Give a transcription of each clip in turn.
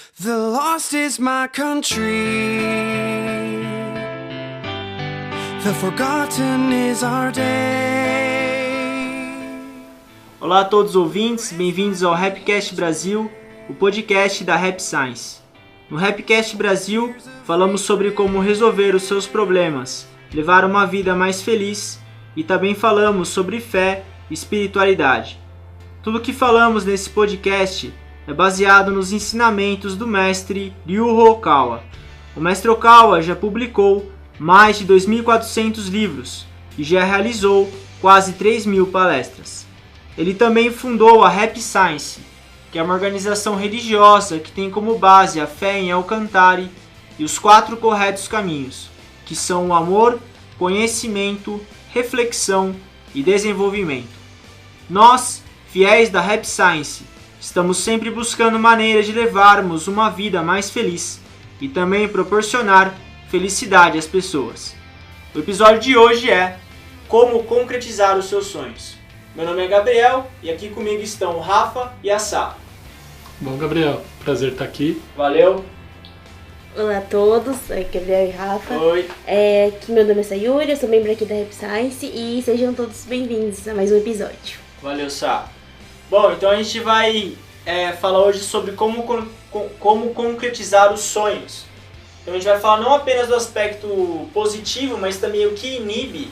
The lost is my country. The forgotten is our day. Olá a todos os ouvintes, bem-vindos ao Rapcast Brasil, o podcast da Rap Science. No Rapcast Brasil, falamos sobre como resolver os seus problemas, levar uma vida mais feliz e também falamos sobre fé e espiritualidade. Tudo o que falamos nesse podcast é baseado nos ensinamentos do mestre Ryuho Okawa. O mestre Okawa já publicou mais de 2.400 livros e já realizou quase 3.000 palestras. Ele também fundou a Rap Science, que é uma organização religiosa que tem como base a fé em Alcantari e os 4 corretos caminhos, que são o amor, conhecimento, reflexão e desenvolvimento. Nós, fiéis da Rap Science, estamos sempre buscando maneiras de levarmos uma vida mais feliz e também proporcionar felicidade às pessoas. O episódio de hoje é Como concretizar os seus sonhos. Meu nome é Gabriel e aqui comigo estão o Rafa e a Sá. Bom, Gabriel, prazer estar aqui. Valeu. Olá a todos, aqui é Gabriel e Rafa. Oi. Meu nome é Sayuri, eu sou membro aqui da Rap Science e sejam todos bem-vindos a mais um episódio. Valeu, Sá. Bom, então a gente vai falar hoje sobre como concretizar os sonhos. Então a gente vai falar não apenas do aspecto positivo, mas também o que inibe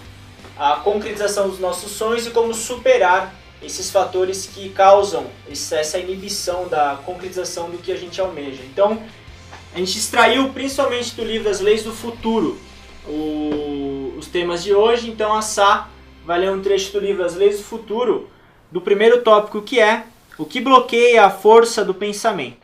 a concretização dos nossos sonhos e como superar esses fatores que causam essa inibição da concretização do que a gente almeja. Então, a gente extraiu principalmente do livro As Leis do Futuro os temas de hoje. Então a Sá vai ler um trecho do livro As Leis do Futuro, do primeiro tópico, que é o que bloqueia a força do pensamento.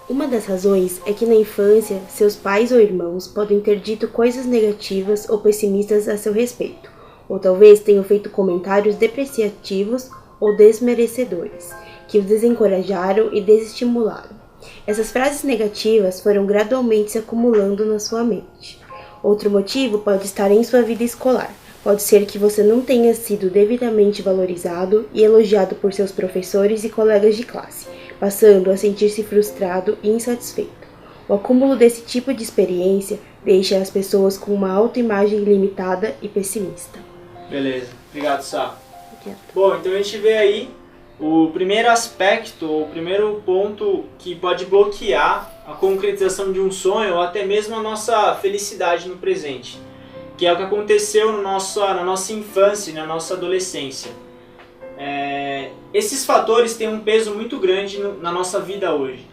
Uma das razões é que na infância, seus pais ou irmãos podem ter dito coisas negativas ou pessimistas a seu respeito, ou talvez tenham feito comentários depreciativos ou desmerecedores, que o desencorajaram e desestimularam. Essas frases negativas foram gradualmente se acumulando na sua mente. Outro motivo pode estar em sua vida escolar. Pode ser que você não tenha sido devidamente valorizado e elogiado por seus professores e colegas de classe, passando a sentir-se frustrado e insatisfeito. O acúmulo desse tipo de experiência deixa as pessoas com uma autoimagem limitada e pessimista. Beleza, obrigado, Sá. Bom, então a gente vê aí o primeiro aspecto, o primeiro ponto que pode bloquear a concretização de um sonho ou até mesmo a nossa felicidade no presente, que é o que aconteceu na nossa infância e na nossa adolescência. Esses fatores têm um peso muito grande na nossa vida hoje.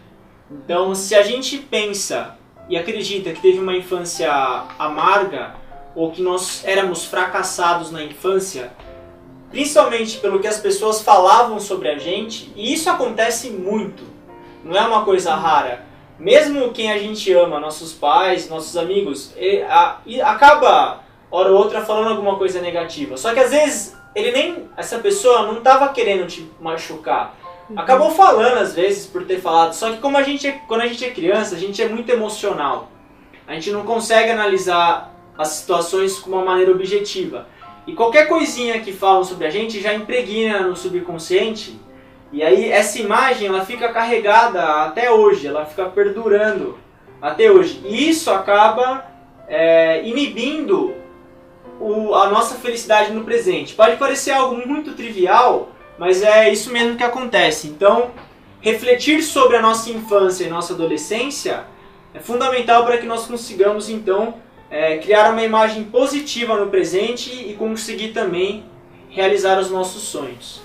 Então, se a gente pensa e acredita que teve uma infância amarga ou que nós éramos fracassados na infância, principalmente pelo que as pessoas falavam sobre a gente, e isso acontece muito, não é uma coisa rara. Mesmo quem a gente ama, nossos pais, nossos amigos, acaba, hora ou outra, falando alguma coisa negativa. Só que às vezes, essa pessoa não estava querendo te machucar. Acabou falando às vezes por ter falado. Só que quando a gente é criança, a gente é muito emocional. A gente não consegue analisar as situações com uma maneira objetiva. E qualquer coisinha que falam sobre a gente já impregna no subconsciente. E aí essa imagem ela fica carregada até hoje, ela fica perdurando até hoje. E isso acaba inibindo a nossa felicidade no presente. Pode parecer algo muito trivial, mas é isso mesmo que acontece. Então, refletir sobre a nossa infância e nossa adolescência é fundamental para que nós consigamos, então, criar uma imagem positiva no presente e conseguir também realizar os nossos sonhos.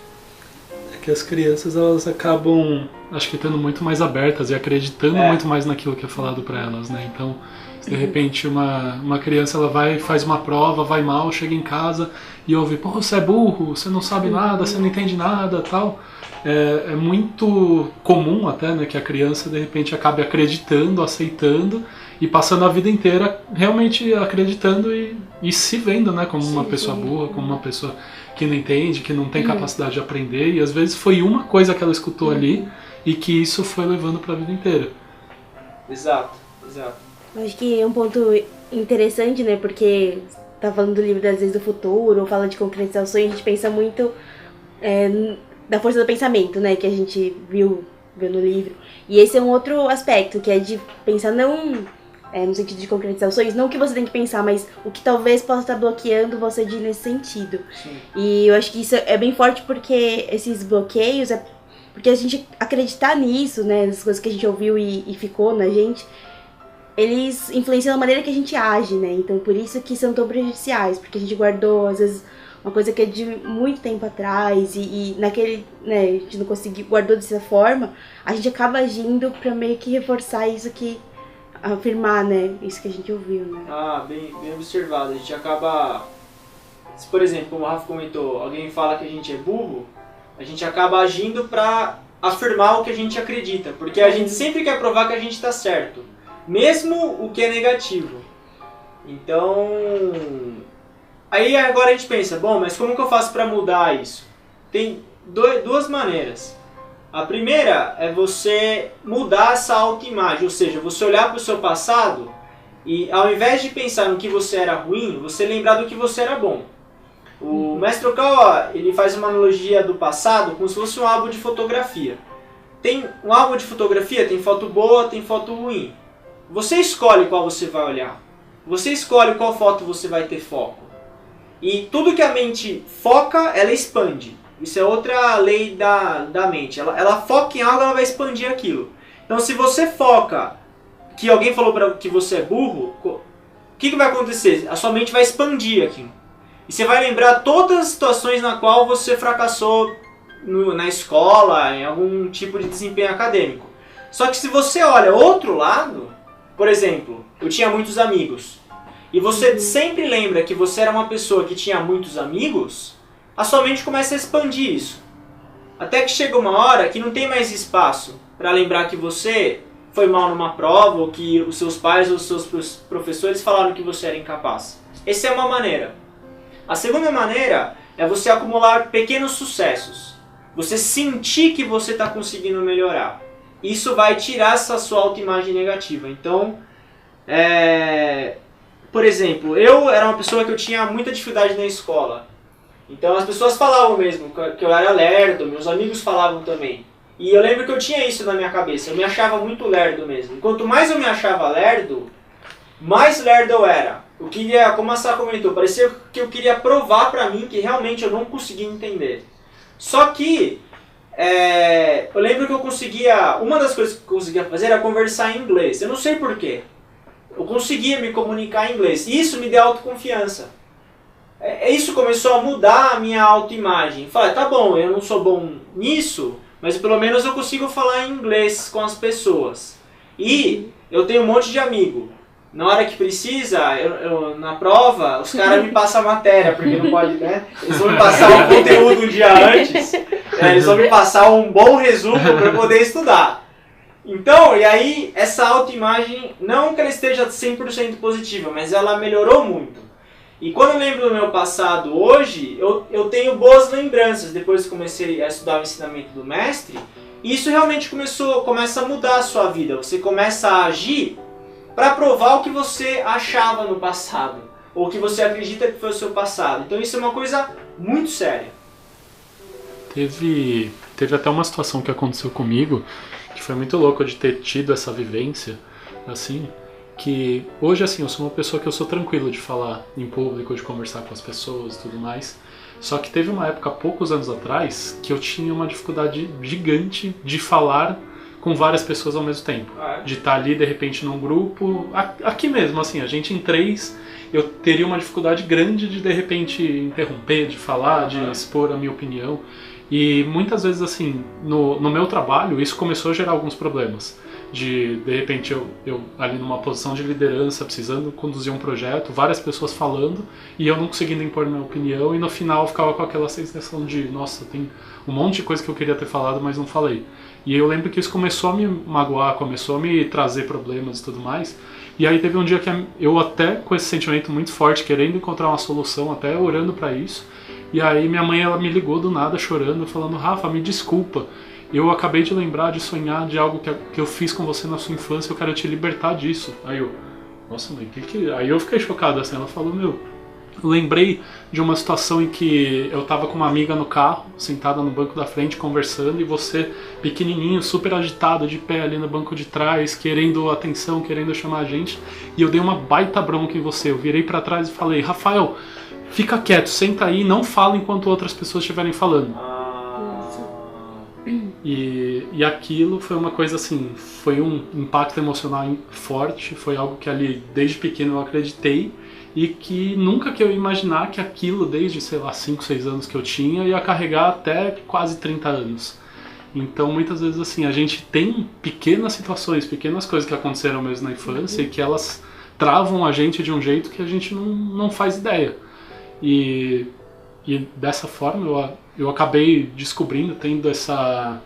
É que as crianças elas acabam, acho que estando muito mais abertas e acreditando muito mais naquilo que é falado para elas, né? Então, se de repente uma criança ela vai, faz uma prova, vai mal, chega em casa e ouve, pô, você é burro, você não sabe nada, você não entende nada, tal. É muito comum até, né, que a criança de repente acabe acreditando, aceitando e passando a vida inteira realmente acreditando e se vendo, né, como uma pessoa burra, como uma pessoa que não entende, que não tem capacidade de aprender, e às vezes foi uma coisa que ela escutou ali e que isso foi levando para a vida inteira. Exato. Eu acho que é um ponto interessante, né, porque tá falando do livro das leis do futuro, ou fala de concretizar o sonho, a gente pensa muito da força do pensamento, né, que a gente viu no livro. E esse é um outro aspecto, que é de pensar não no sentido de concretizar os sonhos, não o que você tem que pensar, mas o que talvez possa estar bloqueando você de ir nesse sentido. Sim. E eu acho que isso é bem forte porque esses bloqueios, porque a gente acreditar nisso, né, nas coisas que a gente ouviu e ficou na gente, eles influenciam a maneira que a gente age, né, então por isso que são tão prejudiciais, porque a gente guardou, às vezes, uma coisa que é de muito tempo atrás e naquele, né, a gente não conseguiu, guardou dessa forma, a gente acaba agindo pra meio que reforçar isso que, afirmar, né, isso que a gente ouviu, né. Ah, bem observado. A gente acaba, se, por exemplo, como o Rafa comentou, alguém fala que a gente é burro, a gente acaba agindo pra afirmar o que a gente acredita, porque a gente sempre quer provar que a gente tá certo, mesmo o que é negativo. Então, aí agora a gente pensa, bom, mas como que eu faço pra mudar isso? Tem duas maneiras. A primeira é você mudar essa autoimagem, ou seja, você olhar para o seu passado e ao invés de pensar no que você era ruim, você lembrar do que você era bom. O Mestre Okawa, ele faz uma analogia do passado como se fosse um álbum de fotografia. Tem um álbum de fotografia, tem foto boa, tem foto ruim. Você escolhe qual você vai olhar. Você escolhe qual foto você vai ter foco. E tudo que a mente foca, ela expande. Isso é outra lei da mente. Ela foca em algo, ela vai expandir aquilo. Então, se você foca que alguém falou que você é burro, o que vai acontecer? A sua mente vai expandir aquilo. E você vai lembrar todas as situações na qual você fracassou na escola, em algum tipo de desempenho acadêmico. Só que se você olha outro lado, por exemplo, eu tinha muitos amigos, e você sempre lembra que você era uma pessoa que tinha muitos amigos, a sua mente começa a expandir isso. Até que chega uma hora que não tem mais espaço para lembrar que você foi mal numa prova, ou que os seus pais ou os seus professores falaram que você era incapaz. Essa é uma maneira. A segunda maneira é você acumular pequenos sucessos. Você sentir que você está conseguindo melhorar. Isso vai tirar essa sua autoimagem negativa. Então, por exemplo, eu era uma pessoa que eu tinha muita dificuldade na escola. Então as pessoas falavam mesmo que eu era lerdo, meus amigos falavam também. E eu lembro que eu tinha isso na minha cabeça, eu me achava muito lerdo mesmo. E quanto mais eu me achava lerdo, mais lerdo eu era. Eu queria, como a Sá comentou, parecia que eu queria provar pra mim que realmente eu não conseguia entender. Só que, eu lembro que uma das coisas que eu conseguia fazer era conversar em inglês. Eu não sei porquê. Eu conseguia me comunicar em inglês. E isso me deu autoconfiança. Isso começou a mudar a minha autoimagem. Falei, tá bom, eu não sou bom nisso, mas pelo menos eu consigo falar em inglês com as pessoas. E eu tenho um monte de amigo. Na hora que precisa, na prova, os caras me passam a matéria, porque não pode, né? Eles vão me passar um conteúdo um dia antes, eles vão me passar um bom resumo para eu poder estudar. Então, e aí, essa autoimagem, não que ela esteja 100% positiva, mas ela melhorou muito. E quando eu lembro do meu passado hoje, eu tenho boas lembranças, depois que comecei a estudar o ensinamento do mestre, e isso realmente começa a mudar a sua vida. Você começa a agir para provar o que você achava no passado, ou o que você acredita que foi o seu passado. Então isso é uma coisa muito séria. Teve até uma situação que aconteceu comigo, que foi muito louco de ter tido essa vivência, assim, que hoje, assim, eu sou uma pessoa que eu sou tranquilo de falar em público, de conversar com as pessoas e tudo mais. Só que teve uma época, poucos anos atrás, que eu tinha uma dificuldade gigante de falar com várias pessoas ao mesmo tempo. De estar ali, de repente, num grupo, aqui mesmo, assim, a gente em 3, eu teria uma dificuldade grande de repente, interromper, de falar, de expor a minha opinião. E muitas vezes, assim, no meu trabalho, isso começou a gerar alguns problemas. De repente, eu ali numa posição de liderança, precisando conduzir um projeto, várias pessoas falando, e eu não conseguindo impor minha opinião, e no final eu ficava com aquela sensação de, nossa, tem um monte de coisa que eu queria ter falado, mas não falei. E eu lembro que isso começou a me magoar, começou a me trazer problemas e tudo mais. E aí teve um dia que eu até com esse sentimento muito forte, querendo encontrar uma solução, até orando pra isso. E aí minha mãe, ela me ligou do nada chorando, falando, Rafa, me desculpa. Eu acabei de lembrar de sonhar de algo que eu fiz com você na sua infância, eu quero te libertar disso. Aí eu, nossa mãe, Aí eu fiquei chocado assim, ela falou, lembrei de uma situação em que eu estava com uma amiga no carro, sentada no banco da frente, conversando, e você, pequenininho, super agitado, de pé ali no banco de trás, querendo atenção, querendo chamar a gente, e eu dei uma baita bronca em você. Eu virei para trás e falei: Rafael, fica quieto, senta aí, não fala enquanto outras pessoas estiverem falando. E aquilo foi uma coisa assim, foi um impacto emocional forte, foi algo que ali desde pequeno eu acreditei, e que nunca que eu ia imaginar que aquilo, desde, sei lá, 5, 6 anos que eu tinha, ia carregar até quase 30 anos. Então muitas vezes assim, a gente tem pequenas situações, pequenas coisas que aconteceram mesmo na infância, e que elas travam a gente de um jeito que a gente não faz ideia. E dessa forma eu acabei descobrindo, tendo essa...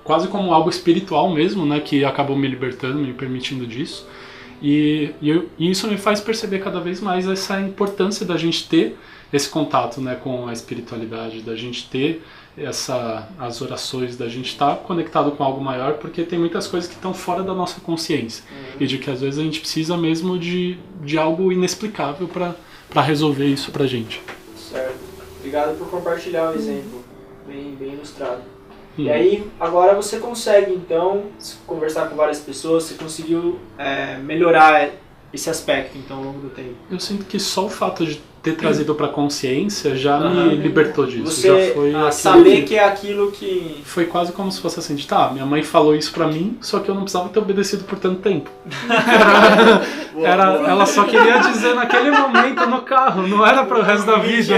quase como algo espiritual mesmo, né, que acabou me libertando, me permitindo disso. E isso me faz perceber cada vez mais essa importância da gente ter esse contato, né, com a espiritualidade, da gente ter as orações, da gente estar conectado com algo maior, porque tem muitas coisas que estão fora da nossa consciência. E de que às vezes a gente precisa mesmo de algo inexplicável para resolver isso pra gente. Certo. Obrigado por compartilhar o exemplo. Bem ilustrado. E aí, agora você consegue, então, conversar com várias pessoas, você conseguiu melhorar esse aspecto, então, ao longo do tempo. Eu sinto que só o fato de ter trazido pra consciência já me libertou disso. Você já foi saber que é aquilo que... Foi quase como se fosse assim, tá, minha mãe falou isso pra mim, só que eu não precisava ter obedecido por tanto tempo. Ela só queria dizer naquele momento no carro, não era pro resto da vida.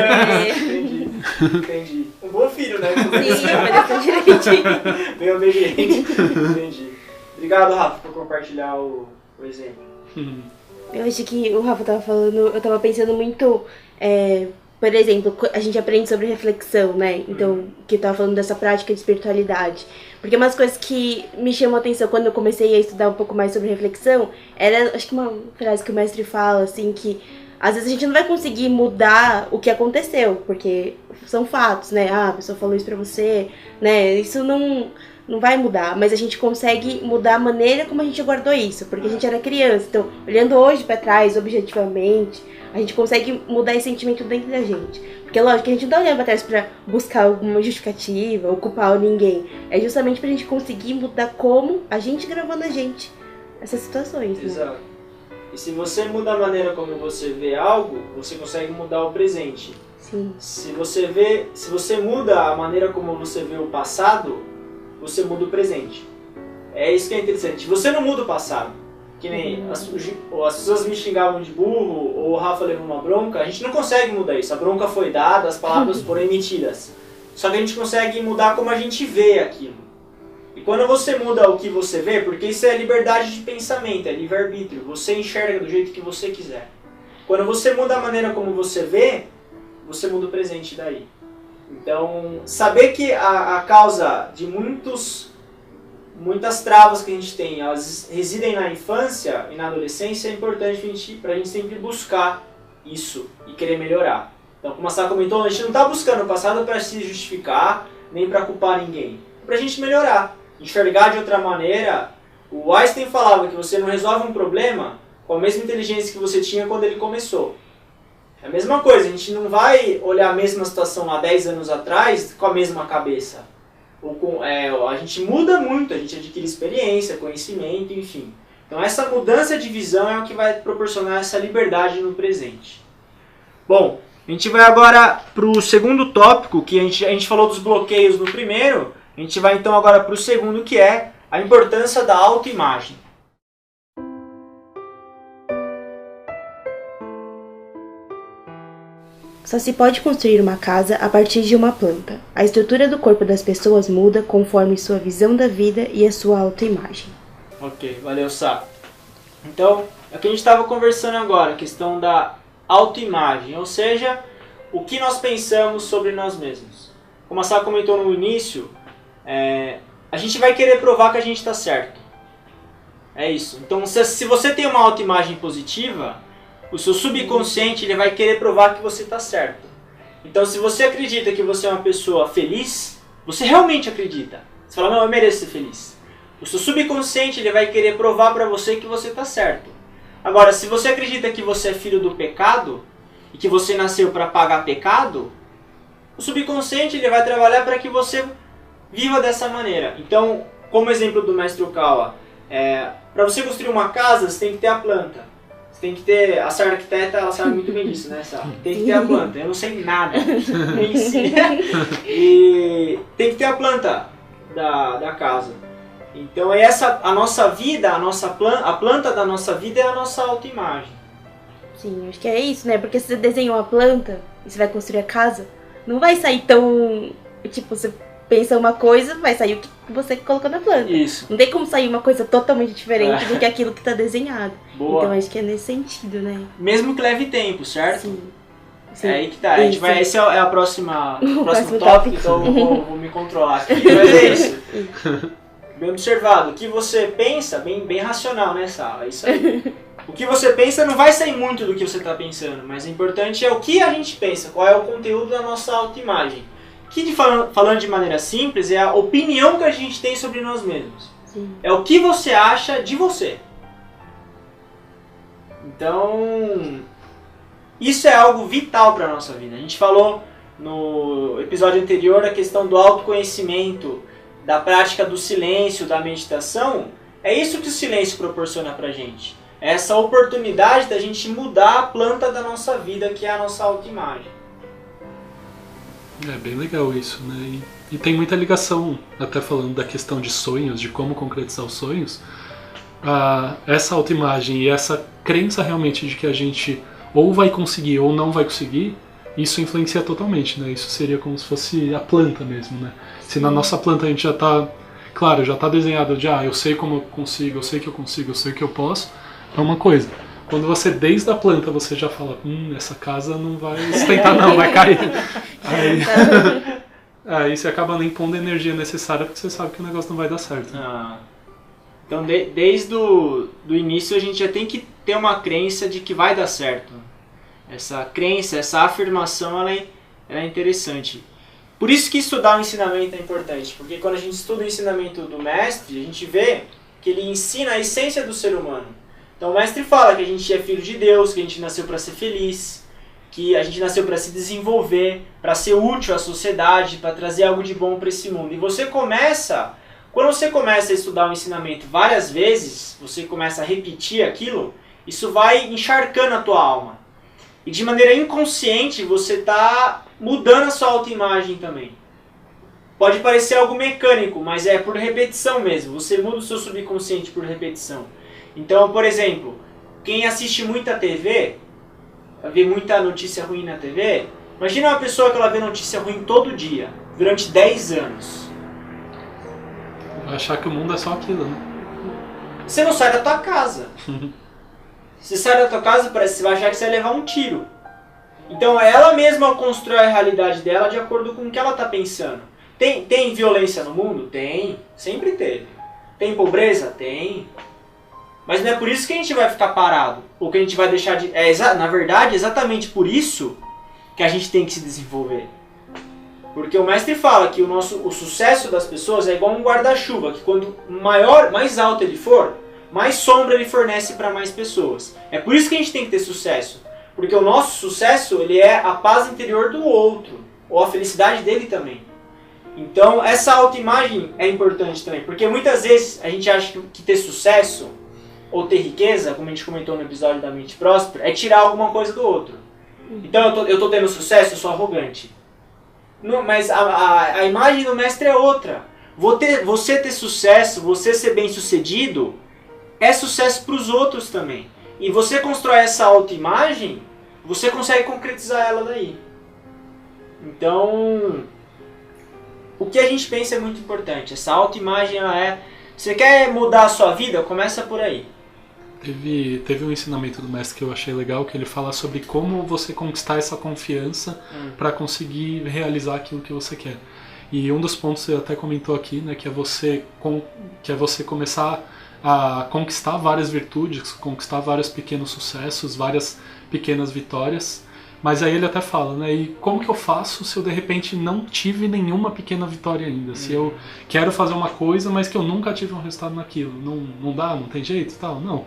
Entendi. Um bom filho, né? Sim, obedeceu direitinho. Bem obediente. Entendi. Obrigado, Rafa, por compartilhar o exemplo. Eu acho que o Rafa tava falando, eu tava pensando muito, por exemplo, a gente aprende sobre reflexão, né? Então, que eu tava falando dessa prática de espiritualidade. Porque umas coisas que me chamam a atenção quando eu comecei a estudar um pouco mais sobre reflexão, era, acho que uma frase que o mestre fala, assim, que às vezes a gente não vai conseguir mudar o que aconteceu, porque são fatos, né? Ah, a pessoa falou isso pra você, né? Isso não vai mudar, mas a gente consegue mudar a maneira como a gente guardou isso, porque a gente era criança. Então, olhando hoje pra trás, objetivamente, a gente consegue mudar esse sentimento dentro da gente. Porque, lógico, que a gente não tá olhando pra trás pra buscar alguma justificativa ou culpar ninguém. É justamente pra gente conseguir mudar como a gente gravou na gente essas situações, né? Exato. E se você muda a maneira como você vê algo, você consegue mudar o presente. Sim. Se você muda a maneira como você vê o passado, você muda o presente. É isso que é interessante. Você não muda o passado. Que nem as pessoas me xingavam de burro, ou o Rafa levou uma bronca, a gente não consegue mudar isso. A bronca foi dada, as palavras foram emitidas. Só que a gente consegue mudar como a gente vê aquilo. E quando você muda o que você vê, porque isso é liberdade de pensamento, é livre-arbítrio, você enxerga do jeito que você quiser. Quando você muda a maneira como você vê, você muda o presente daí. Então, saber que a causa de muitas travas que a gente tem, elas residem na infância e na adolescência, é importante pra gente sempre buscar isso e querer melhorar. Então, como a Sá comentou, a gente não está buscando o passado para se justificar, nem para culpar ninguém. É pra gente melhorar, enxergar de outra maneira. O Einstein falava que você não resolve um problema com a mesma inteligência que você tinha quando ele começou. É a mesma coisa, a gente não vai olhar a mesma situação há 10 anos atrás com a mesma cabeça. A gente muda muito, a gente adquire experiência, conhecimento, enfim. Então essa mudança de visão é o que vai proporcionar essa liberdade no presente. Bom, a gente vai agora para o segundo tópico, que a gente falou dos bloqueios no primeiro, a gente vai então agora para o segundo, que é a importância da autoimagem. Só se pode construir uma casa a partir de uma planta. A estrutura do corpo das pessoas muda conforme sua visão da vida e a sua autoimagem. Ok, valeu, Sá. Então, é o que a gente estava conversando agora, a questão da autoimagem, ou seja, o que nós pensamos sobre nós mesmos. Como a Sá comentou no início, a gente vai querer provar que a gente está certo. É isso. Então, se você tem uma autoimagem positiva, o seu subconsciente ele vai querer provar que você está certo. Então, se você acredita que você é uma pessoa feliz, você realmente acredita. Você fala, não, eu mereço ser feliz. O seu subconsciente ele vai querer provar para você que você está certo. Agora, se você acredita que você é filho do pecado, e que você nasceu para pagar pecado, o subconsciente ele vai trabalhar para que você viva dessa maneira. Então, como exemplo do Mestre Okawa, para você construir uma casa, você tem que ter a planta. Você tem que ter... A Sara arquiteta, ela sabe muito bem disso, né, Sara? Tem que ter a planta. Eu não sei nada. Me ensina. E tem que ter a planta da casa. Então, a nossa vida, a planta da nossa vida é a nossa autoimagem. Sim, acho que é isso, né? Porque se você desenha uma planta e você vai construir a casa, não vai sair tão... Tipo, você pensa uma coisa, vai sair o que você colocou na planta. Isso. Não tem como sair uma coisa totalmente diferente do que aquilo que está desenhado. Boa. Então acho que é nesse sentido, né? Mesmo que leve tempo, certo? Sim. Sim. É aí que tá. A gente vai, esse é a próxima, o próximo próximo tópico, tópico. então eu vou me controlar aqui. Mas é isso. Bem observado. O que você pensa, bem racional, né, Sala? É isso aí. O que você pensa não vai sair muito do que você está pensando, mas o importante é o que a gente pensa, qual é o conteúdo da nossa autoimagem. Que, falando de maneira simples, é a opinião que a gente tem sobre nós mesmos. Sim. É o que você acha de você. Então, isso é algo vital para a nossa vida. A gente falou no episódio anterior a questão do autoconhecimento, da prática do silêncio, da meditação. É isso que o silêncio proporciona para a gente. É essa oportunidade da gente mudar a planta da nossa vida, que é a nossa autoimagem. É bem legal isso, né? E tem muita ligação, até falando da questão de sonhos, de como concretizar os sonhos. Essa autoimagem e essa crença realmente de que a gente ou vai conseguir ou não vai conseguir, isso influencia totalmente, né? Isso seria como se fosse a planta mesmo, né? Se na nossa planta a gente já tá, claro, já tá desenhado de eu sei como eu consigo, eu sei que eu consigo, eu sei que eu posso, é uma coisa. Quando você, desde a planta, você já fala, essa casa não vai sustentar não, vai cair. Aí você acaba nem pondo a energia necessária porque você sabe que o negócio não vai dar certo. Então, desde o início, a gente já tem que ter uma crença de que vai dar certo. Essa crença, essa afirmação, ela é interessante. Por isso que estudar o ensinamento é importante, porque quando a gente estuda o ensinamento do mestre, a gente vê que ele ensina a essência do ser humano. Então o mestre fala que a gente é filho de Deus, que a gente nasceu para ser feliz, que a gente nasceu para se desenvolver, para ser útil à sociedade, para trazer algo de bom para esse mundo. E quando você começa a estudar o ensinamento várias vezes, você começa a repetir aquilo, isso vai encharcando a tua alma. E de maneira inconsciente você está mudando a sua autoimagem também. Pode parecer algo mecânico, mas é por repetição mesmo. Você muda o seu subconsciente por repetição. Então, por exemplo, quem assiste muita TV, vê muita notícia ruim na TV, imagina uma pessoa que ela vê notícia ruim todo dia, durante 10 anos. Vai achar que o mundo é só aquilo, né? Você não sai da tua casa. Você sai da tua casa, você vai achar que você vai levar um tiro. Então, ela mesma constrói a realidade dela de acordo com o que ela está pensando. Tem violência no mundo? Tem. Sempre teve. Tem pobreza? Tem. Mas não é por isso que a gente vai ficar parado, ou que a gente vai deixar de... na verdade, exatamente por isso que a gente tem que se desenvolver. Porque o mestre fala que o sucesso das pessoas é igual um guarda-chuva, que quanto mais alto ele for, mais sombra ele fornece para mais pessoas. É por isso que a gente tem que ter sucesso. Porque o nosso sucesso ele é a paz interior do outro, ou a felicidade dele também. Então essa autoimagem é importante também, porque muitas vezes a gente acha que ter sucesso ou ter riqueza, como a gente comentou no episódio da mente próspera, é tirar alguma coisa do outro. Então eu tô tendo sucesso, eu sou arrogante. Não, mas a imagem do mestre é outra. Você ter sucesso, você ser bem sucedido, é sucesso para os outros também. E você constrói essa autoimagem, você consegue concretizar ela daí. Então, o que a gente pensa é muito importante. Essa autoimagem, você quer mudar a sua vida? Começa por aí. Teve um ensinamento do mestre que eu achei legal, que ele fala sobre como você conquistar essa confiança para conseguir realizar aquilo que você quer. E um dos pontos que você até comentou aqui, né, que é você começar a conquistar várias virtudes, conquistar vários pequenos sucessos, várias pequenas vitórias. Mas aí ele até fala, né, e como que eu faço se eu de repente não tive nenhuma pequena vitória ainda? Se eu quero fazer uma coisa, mas que eu nunca tive um resultado naquilo, não dá, não tem jeito e tal? Não.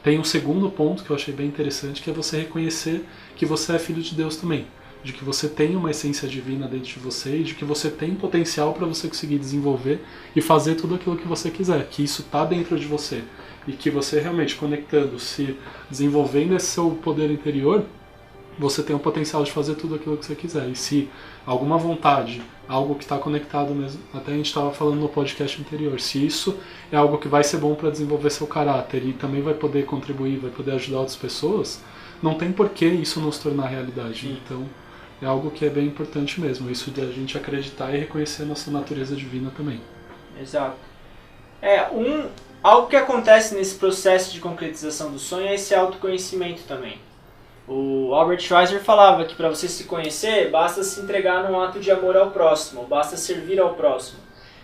tem um segundo ponto que eu achei bem interessante, que é você reconhecer que você é filho de Deus também. De que você tem uma essência divina dentro de você e de que você tem potencial para você conseguir desenvolver e fazer tudo aquilo que você quiser, que isso está dentro de você e que você realmente conectando, se desenvolvendo esse seu poder interior, você tem o potencial de fazer tudo aquilo que você quiser. E se alguma vontade, algo que está conectado mesmo, até a gente estava falando no podcast anterior, se isso é algo que vai ser bom para desenvolver seu caráter e também vai poder contribuir, vai poder ajudar outras pessoas, não tem por que isso não se tornar realidade. Sim. Então é algo que é bem importante mesmo, isso de a gente acreditar e reconhecer a nossa natureza divina também. Exato. Algo que acontece nesse processo de concretização do sonho é esse autoconhecimento também. O Albert Schweitzer falava que para você se conhecer, basta se entregar num ato de amor ao próximo, basta servir ao próximo.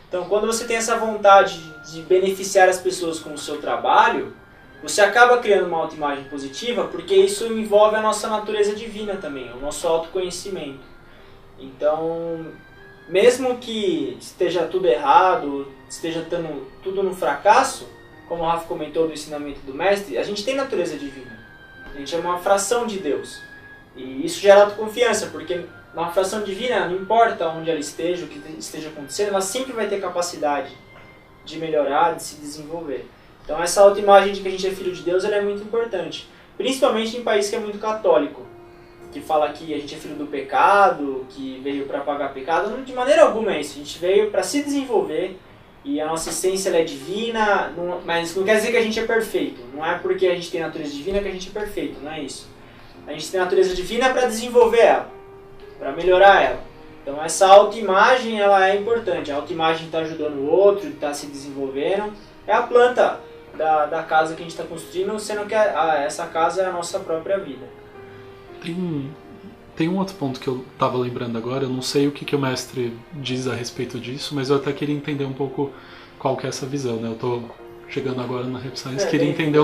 Então, quando você tem essa vontade de beneficiar as pessoas com o seu trabalho, você acaba criando uma autoimagem positiva, porque isso envolve a nossa natureza divina também, o nosso autoconhecimento. Então, mesmo que esteja tudo errado, esteja tudo no fracasso, como o Rafa comentou do ensinamento do mestre, a gente tem natureza divina. A gente é uma fração de Deus. E isso gera autoconfiança, porque uma fração divina, não importa onde ela esteja, o que esteja acontecendo, ela sempre vai ter capacidade de melhorar, de se desenvolver. Então essa autoimagem de que a gente é filho de Deus, ela é muito importante. Principalmente em país que é muito católico, que fala que a gente é filho do pecado, que veio para pagar pecado. Não, de maneira alguma é isso. A gente veio para se desenvolver e a nossa essência ela é divina, mas não quer dizer que a gente é perfeito. Não é porque a gente tem natureza divina que a gente é perfeito, não é isso. A gente tem natureza divina para desenvolver ela, para melhorar ela. Então essa autoimagem ela é importante. A autoimagem está ajudando o outro, está se desenvolvendo. É a planta da casa que a gente está construindo, sendo que essa casa é a nossa própria vida. Tem um outro ponto que eu estava lembrando agora, eu não sei o que o mestre diz a respeito disso, mas eu até queria entender um pouco qual que é essa visão, né? Eu estou chegando agora na Rap Science, queria entender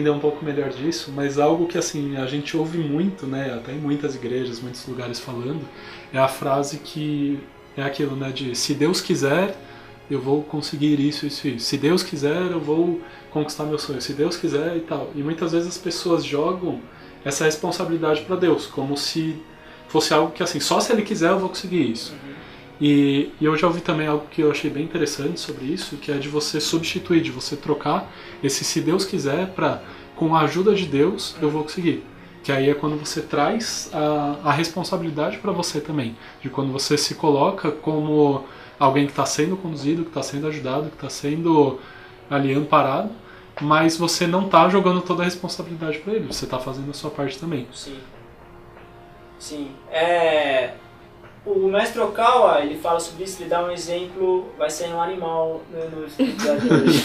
um pouco melhor disso, mas algo que assim a gente ouve muito, né? Até em muitas igrejas, muitos lugares falando, é a frase que é aquilo, né? De se Deus quiser, eu vou conseguir isso, isso, isso. Se Deus quiser, eu vou conquistar meu sonho. Se Deus quiser e tal. E muitas vezes as pessoas jogam essa responsabilidade para Deus, como se fosse algo que assim, só se Ele quiser eu vou conseguir isso. E eu já ouvi também algo que eu achei bem interessante sobre isso, que é de você substituir, de você trocar esse se Deus quiser para com a ajuda de Deus eu vou conseguir. Que aí é quando você traz a responsabilidade para você também, de quando você se coloca como alguém que está sendo conduzido, que está sendo ajudado, que está sendo ali amparado, mas você não está jogando toda a responsabilidade para ele, você está fazendo a sua parte também. Sim. Sim. O mestre Okawa, ele fala sobre isso, ele dá um exemplo, vai ser um animal no episódio de hoje.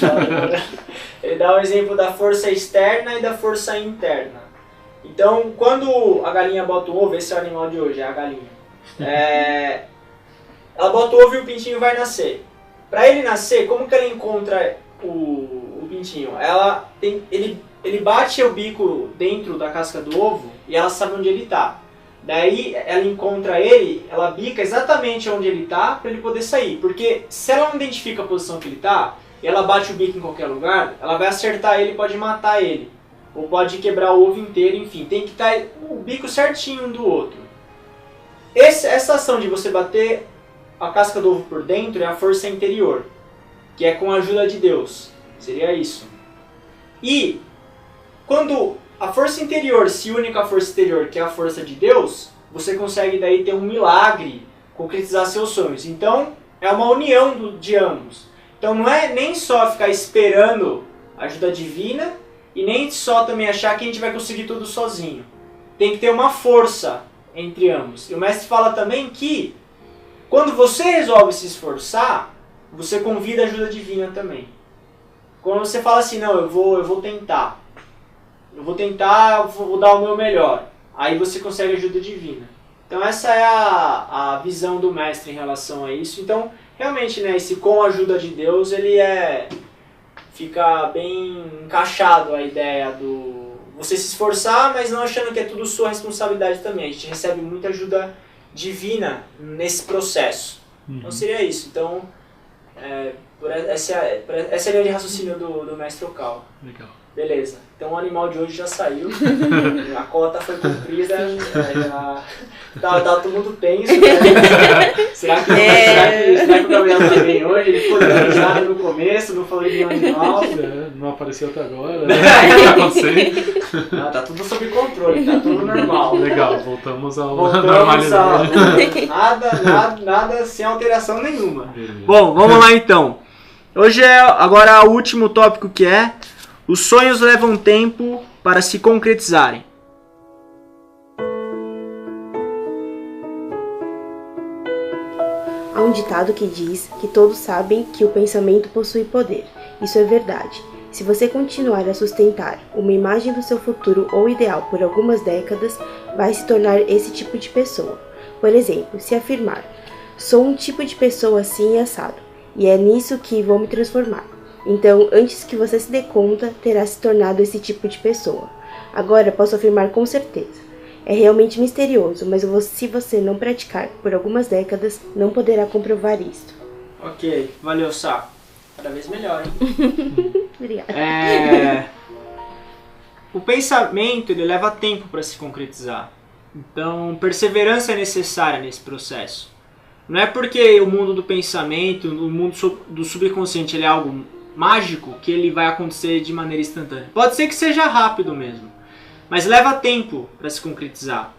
Ele dá um exemplo da força externa e da força interna. Então, quando a galinha bota o ovo, esse é o animal de hoje, é a galinha. Ela bota o ovo e o pintinho vai nascer. Para ele nascer, como que ela encontra o pintinho? Ele bate o bico dentro da casca do ovo e ela sabe onde ele está. Daí ela encontra ele, ela bica exatamente onde ele está para ele poder sair. Porque se ela não identifica a posição que ele está, e ela bate o bico em qualquer lugar, ela vai acertar ele e pode matar ele. Ou pode quebrar o ovo inteiro, enfim. Tem que estar o bico certinho um do outro. Essa ação de você bater a casca do ovo por dentro é a força interior, que é com a ajuda de Deus. Seria isso. E quando a força interior se une com a força exterior, que é a força de Deus, você consegue daí ter um milagre, concretizar seus sonhos. Então, é uma união de ambos. Então, não é nem só ficar esperando a ajuda divina e nem só também achar que a gente vai conseguir tudo sozinho. Tem que ter uma força entre ambos. E o mestre fala também que quando você resolve se esforçar, você convida a ajuda divina também. Quando você fala assim, não, eu vou tentar. Eu vou dar o meu melhor. Aí você consegue ajuda divina. Então essa é a visão do mestre em relação a isso. Então, realmente, né, esse com a ajuda de Deus, ele fica bem encaixado a ideia do você se esforçar, mas não achando que é tudo sua responsabilidade também. A gente recebe muita ajuda divina nesse processo. Então seria isso. Então, essa é a linha de raciocínio do mestre Okawa. Legal. Beleza. Então o animal de hoje já saiu. A cota foi cumprida. Tá todo mundo tenso, né? Será que o Gabriel tá bem hoje? Ele ficou organizado no começo, não falou de nenhum animal. Não apareceu até agora, né? O que tá acontecendo? Não, tá tudo sob controle, tá tudo normal. Legal, voltamos à normalidade. Nada sem alteração nenhuma. Beleza. Bom, vamos lá então. Hoje é agora o último tópico, que é: os sonhos levam tempo para se concretizarem. Há um ditado que diz que todos sabem que o pensamento possui poder. Isso é verdade. Se você continuar a sustentar uma imagem do seu futuro ou ideal por algumas décadas, vai se tornar esse tipo de pessoa. Por exemplo, se afirmar: sou um tipo de pessoa assim e assado, e é nisso que vou me transformar. Então, antes que você se dê conta, terá se tornado esse tipo de pessoa. Agora, posso afirmar com certeza. É realmente misterioso, mas se você não praticar por algumas décadas, não poderá comprovar isto. Ok, valeu, Sá. Cada vez melhor, hein? Obrigada. O pensamento, ele leva tempo para se concretizar. Então, perseverança é necessária nesse processo. Não é porque o mundo do pensamento, o mundo do subconsciente, ele é algo mágico que ele vai acontecer de maneira instantânea. Pode ser que seja rápido mesmo, mas leva tempo para se concretizar.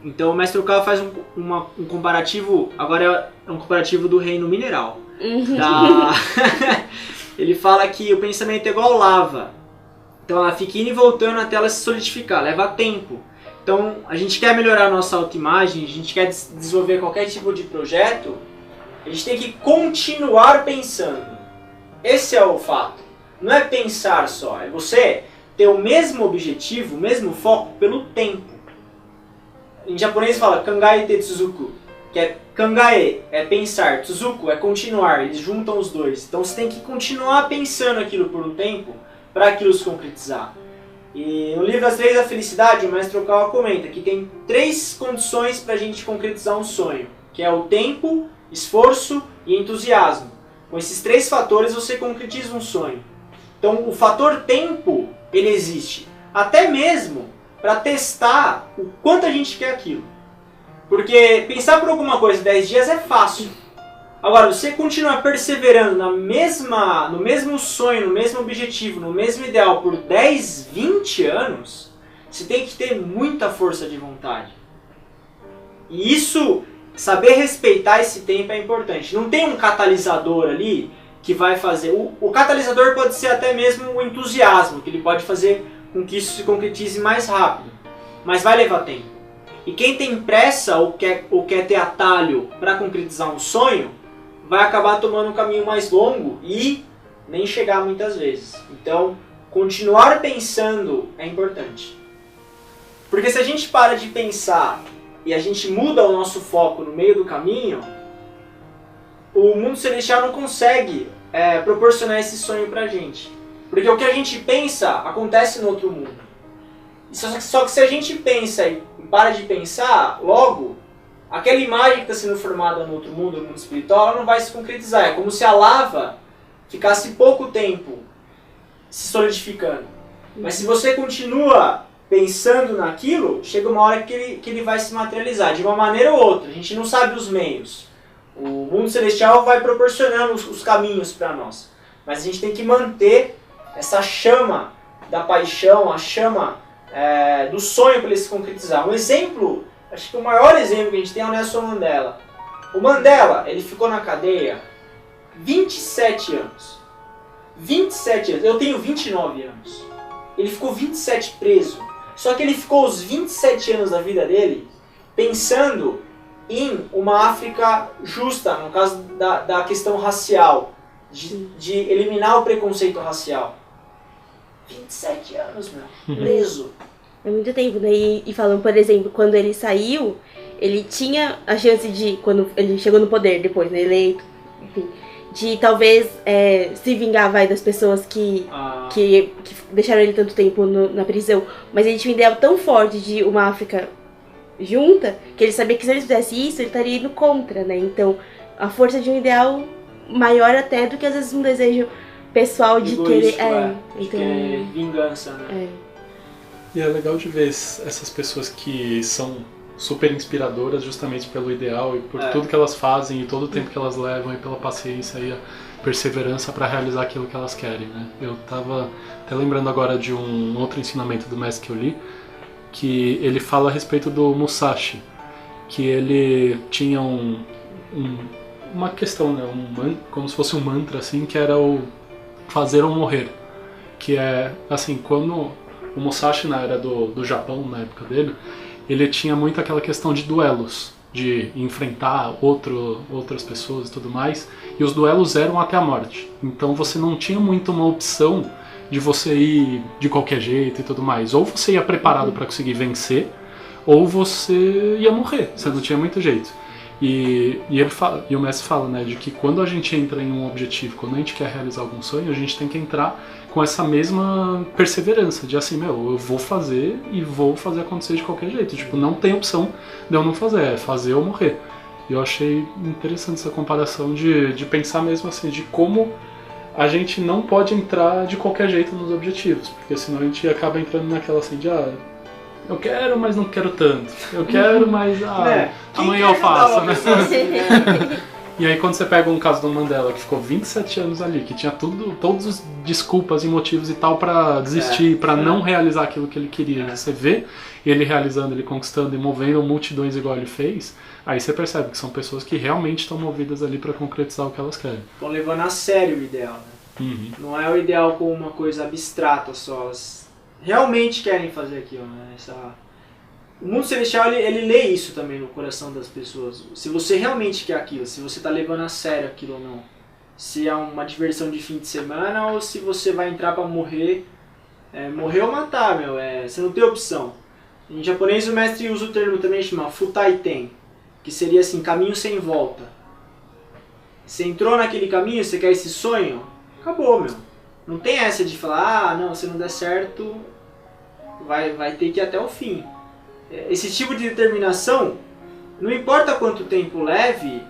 Então o Mestre Okawa faz um comparativo, agora é um comparativo do reino mineral. Ele fala que o pensamento é igual lava. Então ela fica indo e voltando até ela se solidificar, leva tempo. Então a gente quer melhorar a nossa autoimagem, a gente quer desenvolver qualquer tipo de projeto, a gente tem que continuar pensando. Esse é o fato. Não é pensar só, é você ter o mesmo objetivo, o mesmo foco pelo tempo. Em japonês fala kangae tetsuzuku, que é kangae é pensar, tsuzuku é continuar, eles juntam os dois. Então você tem que continuar pensando aquilo por um tempo para aquilo se concretizar. E no livro As Leis da Felicidade, o Mestre Okawa comenta que tem 3 condições para a gente concretizar um sonho, que é o tempo, esforço e entusiasmo. Com esses 3 fatores você concretiza um sonho. Então o fator tempo, ele existe até mesmo para testar o quanto a gente quer aquilo. Porque pensar por alguma coisa 10 dias é fácil. Agora, você continuar perseverando no mesmo sonho, no mesmo objetivo, no mesmo ideal por 10, 20 anos, você tem que ter muita força de vontade. E isso, saber respeitar esse tempo é importante. Não tem um catalisador ali que vai fazer... O catalisador pode ser até mesmo o entusiasmo, que ele pode fazer com que isso se concretize mais rápido. Mas vai levar tempo. E quem tem pressa ou quer ter atalho para concretizar um sonho, vai acabar tomando um caminho mais longo e nem chegar muitas vezes. Então, continuar pensando é importante. Porque se a gente para de pensar e a gente muda o nosso foco no meio do caminho, o mundo celestial não consegue proporcionar esse sonho pra gente. Porque o que a gente pensa acontece no outro mundo. Só que se a gente pensa e para de pensar, logo, aquela imagem que está sendo formada no outro mundo, no mundo espiritual, ela não vai se concretizar. É como se a lava ficasse pouco tempo se solidificando. Mas se você continua pensando naquilo, chega uma hora que ele vai se materializar, de uma maneira ou outra. A gente não sabe os meios. O mundo celestial vai proporcionando os caminhos para nós. Mas a gente tem que manter essa chama da paixão, a chama do sonho para ele se concretizar. Um exemplo, acho que o maior exemplo que a gente tem é o Nelson Mandela. O Mandela, ele ficou na cadeia 27 anos. 27 anos. Eu tenho 29 anos. Ele ficou 27 preso. Só que ele ficou os 27 anos da vida dele pensando em uma África justa, no caso da questão racial, de eliminar o preconceito racial. 27 anos, meu, preso. É muito tempo, né? E falando, por exemplo, quando ele saiu, ele tinha a chance de, quando ele chegou no poder depois, né, eleito, enfim, de talvez se vingar, das pessoas que deixaram ele tanto tempo na prisão. Mas ele tinha um ideal tão forte de uma África junta, que ele sabia que se ele fizesse isso, ele estaria indo contra, né? Então, a força de um ideal maior até do que às vezes um desejo pessoal de egoísta, querer... de querer vingança, né? E é legal de ver essas pessoas que são super inspiradoras justamente pelo ideal e por tudo que elas fazem e todo o tempo que elas levam e pela paciência e a perseverança para realizar aquilo que elas querem, né? Eu tava até lembrando agora de um outro ensinamento do mestre que eu li, que ele fala a respeito do Musashi, que ele tinha uma questão, né? Como se fosse um mantra, assim, que era o fazer ou morrer. Que é, assim, quando o Musashi, na era do Japão, na época dele, ele tinha muito aquela questão de duelos, de enfrentar outras pessoas e tudo mais, e os duelos eram até a morte. Então você não tinha muito uma opção de você ir de qualquer jeito e tudo mais. Ou você ia preparado para conseguir vencer, ou você ia morrer, você não tinha muito jeito. E o mestre fala, né, de que quando a gente entra em um objetivo, quando a gente quer realizar algum sonho, a gente tem que entrar com essa mesma perseverança, de assim, eu vou fazer e vou fazer acontecer de qualquer jeito. Tipo, não tem opção de eu não fazer, é fazer ou morrer. E eu achei interessante essa comparação de pensar mesmo assim, de como a gente não pode entrar de qualquer jeito nos objetivos, porque senão a gente acaba entrando naquela assim de, eu quero, mas não quero tanto. Eu quero, mas amanhã eu faço, né? E aí quando você pega um caso do Mandela, que ficou 27 anos ali, que tinha todos os desculpas e motivos e tal pra desistir, pra não realizar aquilo que ele queria. Você vê ele realizando, ele conquistando e movendo multidões igual ele fez, aí você percebe que são pessoas que realmente estão movidas ali pra concretizar o que elas querem. Estão levando a sério o ideal, né? Uhum. Não é o ideal como uma coisa abstrata só. Elas realmente querem fazer aquilo, né? O mundo celestial, ele lê isso também no coração das pessoas. Se você realmente quer aquilo, se você está levando a sério aquilo ou não. Se é uma diversão de fim de semana ou se você vai entrar para morrer. Morrer ou matar, você não tem opção. Em japonês o mestre usa o termo também, chama Futaiten, que seria assim, caminho sem volta. Você entrou naquele caminho, você quer esse sonho? Acabou, Não tem essa de falar, não, se não der certo, vai ter que ir até o fim. Esse tipo de determinação, não importa quanto tempo leve,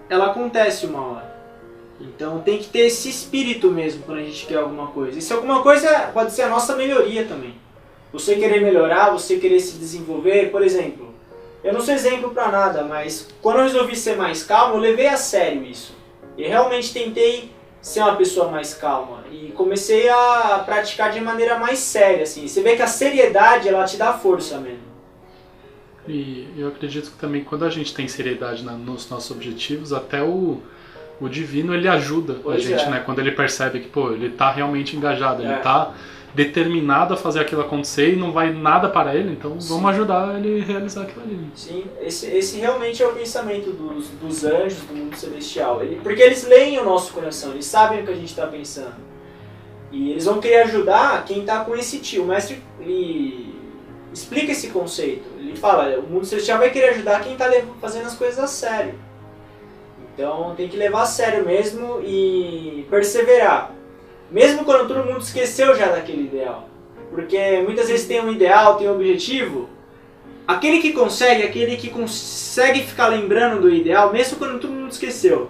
ela acontece uma hora. Então tem que ter esse espírito mesmo quando a gente quer alguma coisa. E se alguma coisa pode ser a nossa melhoria também. Você querer melhorar, você querer se desenvolver, por exemplo. Eu não sou exemplo pra nada, mas quando eu resolvi ser mais calmo, eu levei a sério isso. E realmente tentei ser uma pessoa mais calma. E comecei a praticar de maneira mais séria, assim. Você vê que a seriedade, ela te dá força mesmo. E eu acredito que também quando a gente tem seriedade nos nossos objetivos, até o divino ele ajuda a gente, né? Quando ele percebe que, ele tá realmente engajado, ele tá determinado a fazer aquilo acontecer e não vai nada para ele, então vamos ajudar ele a realizar aquilo ali. Sim, esse realmente é o pensamento dos anjos do mundo celestial. Porque eles leem o nosso coração, eles sabem o que a gente está pensando. E eles vão querer ajudar quem está com esse tio. O mestre explica esse conceito. Ele fala, o mundo celestial vai querer ajudar quem está fazendo as coisas a sério. Então tem que levar a sério mesmo e perseverar. Mesmo quando todo mundo esqueceu já daquele ideal. Porque muitas vezes tem um ideal, tem um objetivo. Aquele que consegue ficar lembrando do ideal, mesmo quando todo mundo esqueceu.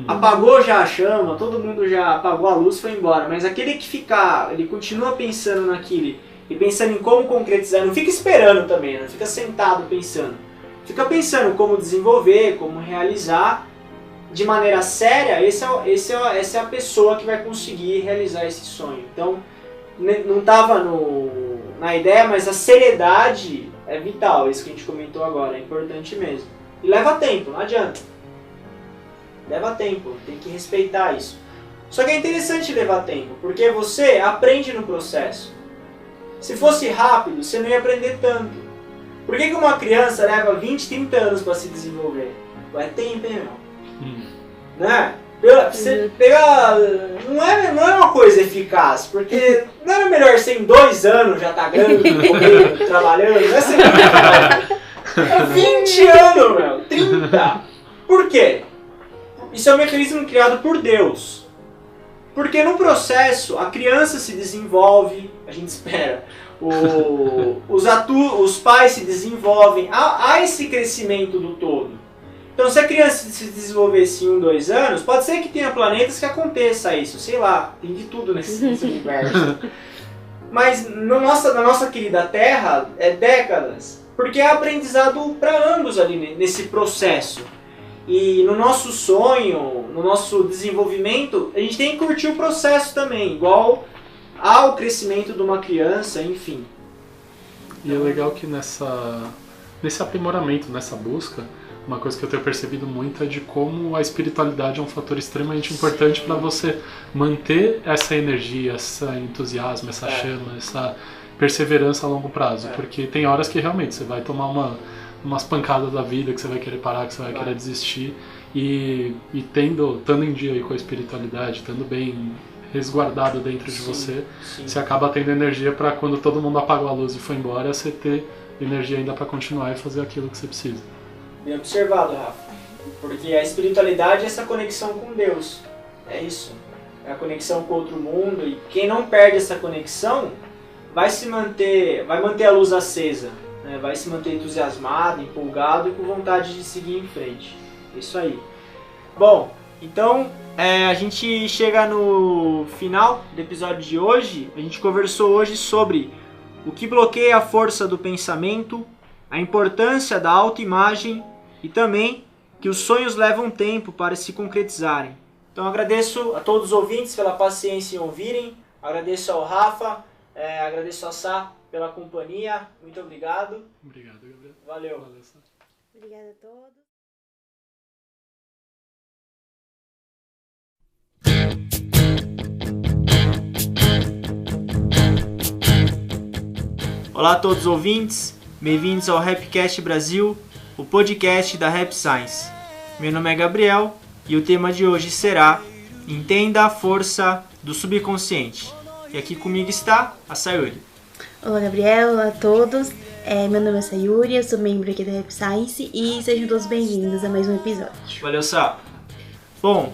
Apagou já a chama, todo mundo já apagou a luz e foi embora. Mas aquele que ele continua pensando naquilo e pensando em como concretizar, não fica esperando também, não fica sentado pensando. Fica pensando como desenvolver, como realizar de maneira séria, essa é a pessoa que vai conseguir realizar esse sonho. Então, não estava na ideia, mas a seriedade é vital, isso que a gente comentou agora, é importante mesmo. E leva tempo, não adianta. Leva tempo, tem que respeitar isso. Só que é interessante levar tempo, porque você aprende no processo. Se fosse rápido, você não ia aprender tanto. Por que uma criança leva 20, 30 anos para se desenvolver? É tempo, hein, Né? Você pegar. Não é uma coisa eficaz, porque não era melhor ser em 2 anos já tá grande, comendo, trabalhando, não é ser é 20 anos, 30. Por quê? Isso é um mecanismo criado por Deus. Porque no processo a criança se desenvolve, a gente espera, os pais se desenvolvem, há esse crescimento do todo. Então, se a criança se desenvolvesse em 1, 2 anos, pode ser que tenha planetas que aconteça isso, sei lá, tem de tudo nesse universo. Mas na nossa querida Terra, é décadas, porque é aprendizado para ambos ali nesse processo. E no nosso sonho, no nosso desenvolvimento, a gente tem que curtir o processo também, igual ao crescimento de uma criança, enfim. E é legal que nesse aprimoramento, nessa busca, uma coisa que eu tenho percebido muito é de como a espiritualidade é um fator extremamente importante para você manter essa energia, esse entusiasmo, essa chama, essa perseverança a longo prazo. Porque tem horas que realmente você vai tomar umas pancadas da vida, que você vai querer parar, que você vai querer desistir. E estando em dia aí com a espiritualidade, estando bem resguardado dentro de você, você acaba tendo energia para quando todo mundo apagou a luz e foi embora, você ter energia ainda para continuar e fazer aquilo que você precisa. Bem observado, Rafa. Porque a espiritualidade é essa conexão com Deus. É isso. É a conexão com outro mundo. E quem não perde essa conexão vai manter a luz acesa. Né? Vai se manter entusiasmado, empolgado e com vontade de seguir em frente. Isso aí. Bom, então a gente chega no final do episódio de hoje. A gente conversou hoje sobre o que bloqueia a força do pensamento, a importância da autoimagem e também que os sonhos levam tempo para se concretizarem. Então agradeço a todos os ouvintes pela paciência em ouvirem, agradeço ao Rafa, agradeço a Sá pela companhia, muito obrigado. Obrigado, Gabriel. Valeu. Obrigada a todos. Olá a todos os ouvintes, bem-vindos ao Rapcast Brasil, o podcast da Rap Science. Meu nome é Gabriel e o tema de hoje será Entenda a Força do Subconsciente. E aqui comigo está a Sayuri. Olá Gabriel, olá a todos, meu nome é Sayuri, eu sou membro aqui da Rap Science e sejam todos bem-vindos a mais um episódio. Valeu, Sá. Bom,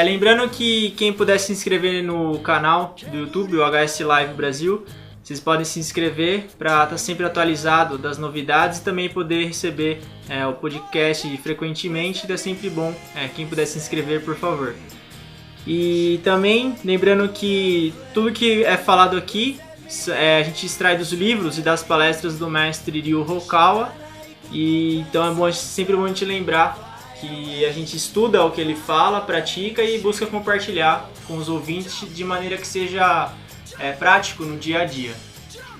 lembrando que quem puder se inscrever no canal do YouTube, o HS Live Brasil, vocês podem se inscrever para estar sempre atualizado das novidades e também poder receber o podcast frequentemente. É sempre bom quem puder se inscrever, por favor. E também lembrando que tudo que é falado aqui a gente extrai dos livros e das palestras do mestre Ryu Hokawa. E então sempre bom a gente lembrar que a gente estuda o que ele fala, pratica e busca compartilhar com os ouvintes de maneira que seja prático no dia a dia.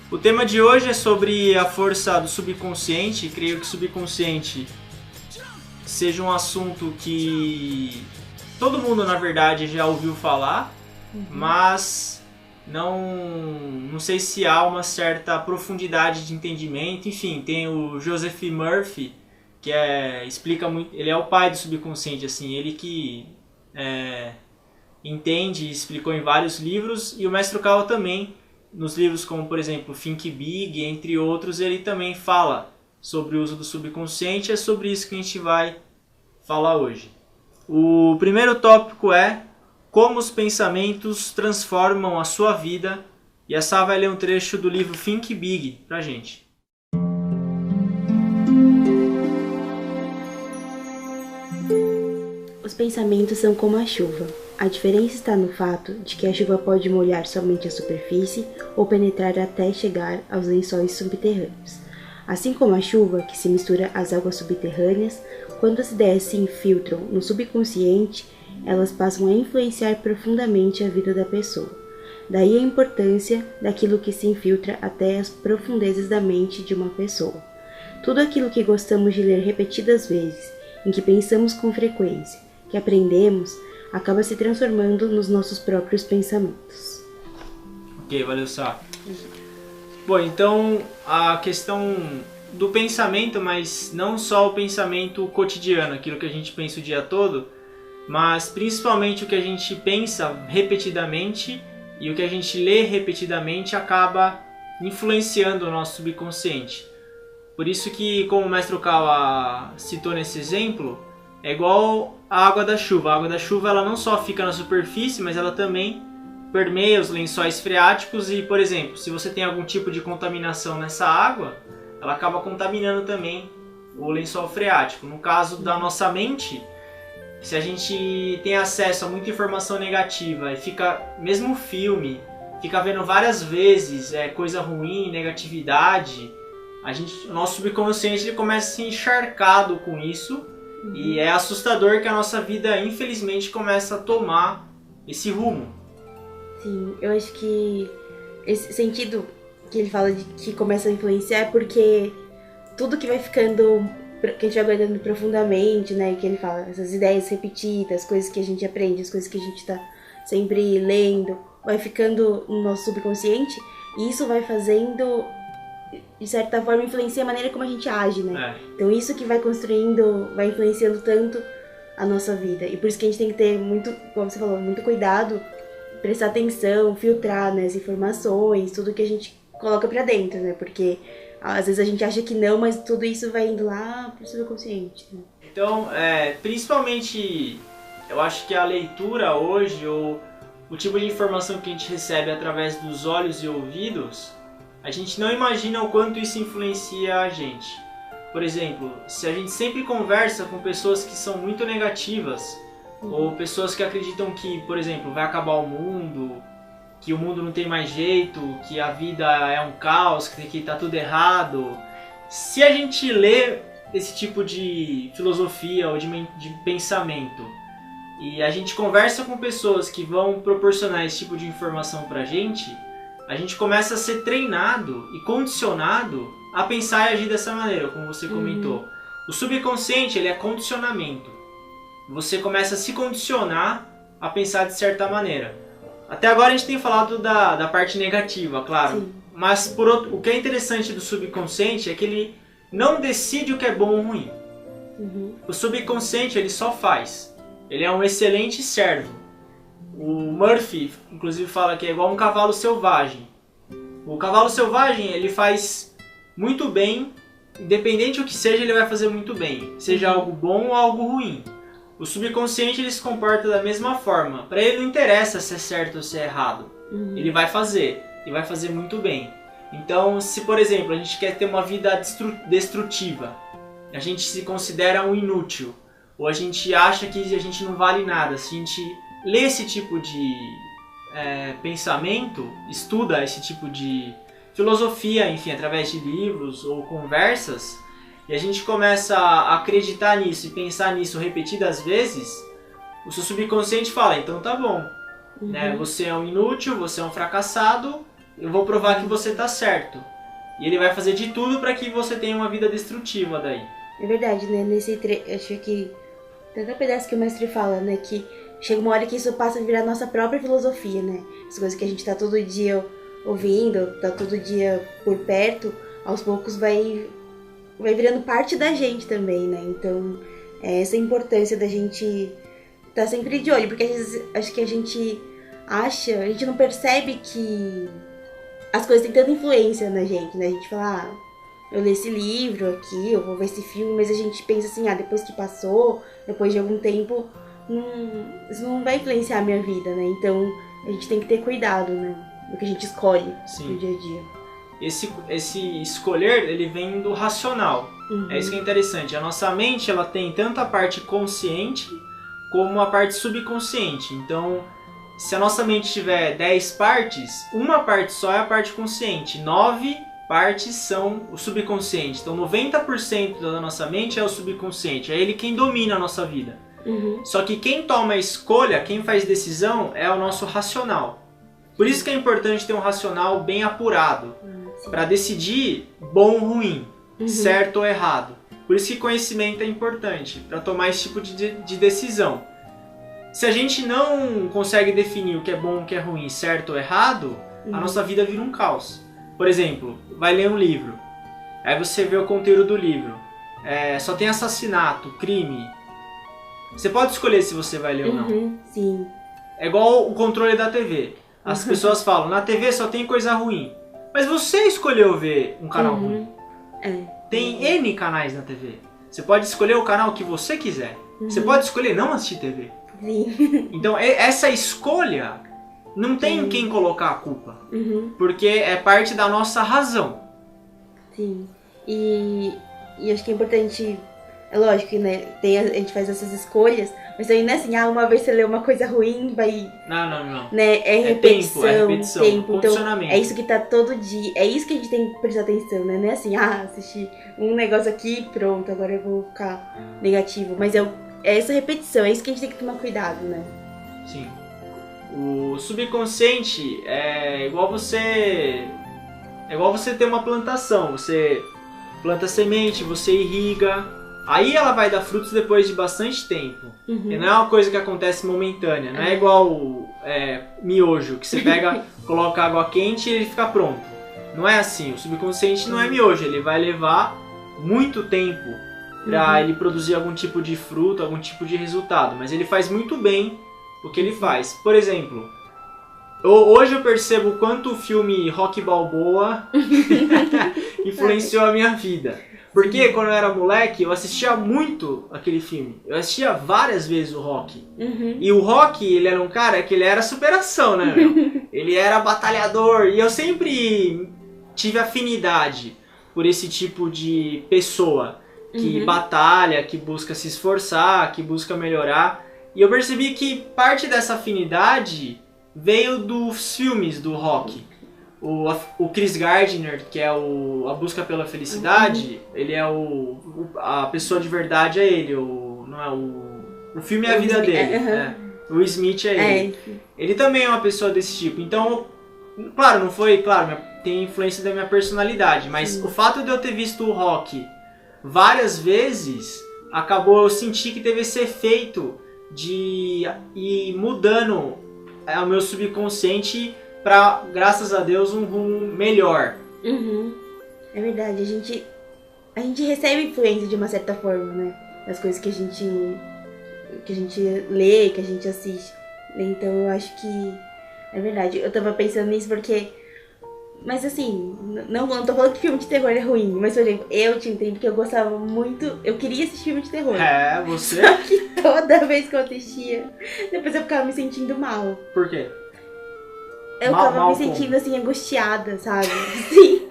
O tema de hoje é sobre a força do subconsciente. Creio que subconsciente seja um assunto que todo mundo, na verdade, já ouviu falar, mas não sei se há uma certa profundidade de entendimento. Enfim, tem o Joseph Murphy, que explica muito. Ele é o pai do subconsciente, assim, ele que entende e explicou em vários livros, e o Mestre Okawa também, nos livros como, por exemplo, Think Big, entre outros, ele também fala sobre o uso do subconsciente. É sobre isso que a gente vai falar hoje. O primeiro tópico é como os pensamentos transformam a sua vida, e a Sá vai ler um trecho do livro Think Big pra gente. Os pensamentos são como a chuva. A diferença está no fato de que a chuva pode molhar somente a superfície ou penetrar até chegar aos lençóis subterrâneos. Assim como a chuva, que se mistura às águas subterrâneas, quando as ideias se infiltram no subconsciente, elas passam a influenciar profundamente a vida da pessoa. Daí a importância daquilo que se infiltra até as profundezas da mente de uma pessoa. Tudo aquilo que gostamos de ler repetidas vezes, em que pensamos com frequência, que aprendemos, acaba se transformando nos nossos próprios pensamentos. Ok, valeu, Sá. Bom, então a questão do pensamento, mas não só o pensamento cotidiano, aquilo que a gente pensa o dia todo, mas principalmente o que a gente pensa repetidamente e o que a gente lê repetidamente acaba influenciando o nosso subconsciente. Por isso que, como o Mestre Okawa citou nesse exemplo, é igual a água da chuva. A água da chuva ela não só fica na superfície, mas ela também permeia os lençóis freáticos e, por exemplo, se você tem algum tipo de contaminação nessa água, ela acaba contaminando também o lençol freático. No caso da nossa mente, se a gente tem acesso a muita informação negativa e fica, mesmo filme, fica vendo várias vezes coisa ruim, negatividade, o nosso subconsciente ele começa a ser encharcado com isso. E é assustador que a nossa vida, infelizmente, começa a tomar esse rumo. Sim, eu acho que esse sentido que ele fala de que começa a influenciar é porque tudo que vai ficando, que a gente vai guardando profundamente, né, que ele fala, essas ideias repetidas, coisas que a gente aprende, as coisas que a gente tá sempre lendo, vai ficando no nosso subconsciente, e isso vai fazendo, de certa forma, influencia a maneira como a gente age, né? Então isso que vai construindo, vai influenciando tanto a nossa vida. E por isso que a gente tem que ter muito, como você falou, muito cuidado, prestar atenção, filtrar, né, as informações, tudo que a gente coloca pra dentro, né? Porque às vezes a gente acha que não, mas tudo isso vai indo lá pro subconsciente, né? Então, principalmente, eu acho que a leitura hoje, ou o tipo de informação que a gente recebe através dos olhos e ouvidos, a gente não imagina o quanto isso influencia a gente. Por exemplo, se a gente sempre conversa com pessoas que são muito negativas, ou pessoas que acreditam que, por exemplo, vai acabar o mundo, que o mundo não tem mais jeito, que a vida é um caos, que tá tudo errado. Se a gente lê esse tipo de filosofia ou de pensamento e a gente conversa com pessoas que vão proporcionar esse tipo de informação pra gente, a gente começa a ser treinado e condicionado a pensar e agir dessa maneira, como você comentou. O subconsciente, ele é condicionamento. Você começa a se condicionar a pensar de certa maneira. Até agora a gente tem falado da parte negativa, claro. Sim. Mas o que é interessante do subconsciente é que ele não decide o que é bom ou ruim. O subconsciente, ele só faz. Ele é um excelente servo. O Murphy, inclusive, fala que é igual um cavalo selvagem. O cavalo selvagem, ele faz muito bem, independente do que seja, ele vai fazer muito bem. Seja algo bom ou algo ruim. O subconsciente, ele se comporta da mesma forma. Para ele não interessa se é certo ou se é errado. Ele vai fazer, e vai fazer muito bem. Então, se por exemplo, a gente quer ter uma vida destrutiva, a gente se considera um inútil, ou a gente acha que a gente não vale nada, se a gente lê esse tipo de pensamento, estuda esse tipo de filosofia, enfim, através de livros ou conversas, e a gente começa a acreditar nisso e pensar nisso repetidas vezes, o seu subconsciente fala, então tá bom, né? Você é um inútil, você é um fracassado, eu vou provar que você tá certo. E ele vai fazer de tudo para que você tenha uma vida destrutiva daí. É verdade, né? Acho que tem até um pedaço que o mestre fala, né? Que chega uma hora que isso passa a virar nossa própria filosofia, né? As coisas que a gente tá todo dia ouvindo, tá todo dia por perto, aos poucos vai virando parte da gente também, né? Então, essa a importância da gente estar sempre de olho, porque às vezes acho que a gente não percebe que as coisas têm tanta influência na gente, né? A gente fala, eu li esse livro aqui, eu vou ver esse filme, mas a gente pensa assim, depois que passou, depois de algum tempo, isso não vai influenciar a minha vida, né? Então, a gente tem que ter cuidado, né? Do que a gente escolhe no dia a dia. Esse escolher, ele vem do racional. É isso que é interessante. A nossa mente, ela tem tanto a parte consciente como a parte subconsciente. Então, se a nossa mente tiver 10 partes, uma parte só é a parte consciente. 9 partes são o subconsciente. Então, 90% da nossa mente é o subconsciente. É ele quem domina a nossa vida. Só que quem toma a escolha, quem faz decisão, é o nosso racional. Por isso que é importante ter um racional bem apurado. Para decidir bom ou ruim, certo ou errado. Por isso que conhecimento é importante, para tomar esse tipo de decisão. Se a gente não consegue definir o que é bom, o que é ruim, certo ou errado, a nossa vida vira um caos. Por exemplo, vai ler um livro, aí você vê o conteúdo do livro, só tem assassinato, crime. Você pode escolher se você vai ler ou não. Sim. É igual o controle da TV. As pessoas falam, na TV só tem coisa ruim. Mas você escolheu ver um canal ruim. Tem N canais na TV. Você pode escolher o canal que você quiser. Você pode escolher não assistir TV. Sim. Então essa escolha não tem em quem colocar a culpa. Porque é parte da nossa razão. Sim. E E acho que é importante, é lógico que, né, a gente faz essas escolhas, mas também não é assim, uma vez você lê uma coisa ruim, vai... Não. Né, é repetição, tempo. Então, condicionamento. é isso que tá todo dia, é isso que a gente tem que prestar atenção, né? Não é assim, assistir um negócio aqui, pronto, agora eu vou ficar negativo. Mas é essa repetição, é isso que a gente tem que tomar cuidado, né? Sim. O subconsciente é igual você ter uma plantação. Você planta semente, você irriga, aí ela vai dar frutos depois de bastante tempo. E não é uma coisa que acontece momentânea, não é igual miojo, que você pega, coloca água quente e ele fica pronto. Não é assim, o subconsciente não é miojo, ele vai levar muito tempo para ele produzir algum tipo de fruto, algum tipo de resultado, mas ele faz muito bem o que ele faz. Por exemplo, hoje eu percebo quanto o filme Rocky Balboa influenciou a minha vida. Porque quando eu era moleque, eu assistia muito aquele filme. Eu assistia várias vezes o Rocky. E o Rocky, ele era um cara que ele era superação, né, meu? Ele era batalhador. E eu sempre tive afinidade por esse tipo de pessoa que batalha, que busca se esforçar, que busca melhorar. E eu percebi que parte dessa afinidade veio dos filmes do Rocky. O Chris Gardner, que é A Busca pela Felicidade, ele é a pessoa de verdade, é ele. O filme é a vida dele. O Will Smith é ele. Ele também é uma pessoa desse tipo. Então, claro, não foi, claro, tem influência da minha personalidade, mas o fato de eu ter visto o Rocky várias vezes, acabou, eu senti que teve esse efeito de ir mudando o meu subconsciente para, graças a Deus, um rumo melhor. É verdade, a gente recebe influência de uma certa forma, né? Das coisas que a gente lê, que a gente assiste. Então eu acho que é verdade. Eu tava pensando nisso porque... Mas assim, não tô falando que filme de terror é ruim, mas por exemplo, eu tinha um tempo que eu gostava muito, eu queria assistir filme de terror. Você? Só que toda vez que eu assistia, depois eu ficava me sentindo mal. Por quê? Eu tava me sentindo assim, angustiada, sabe? Sim.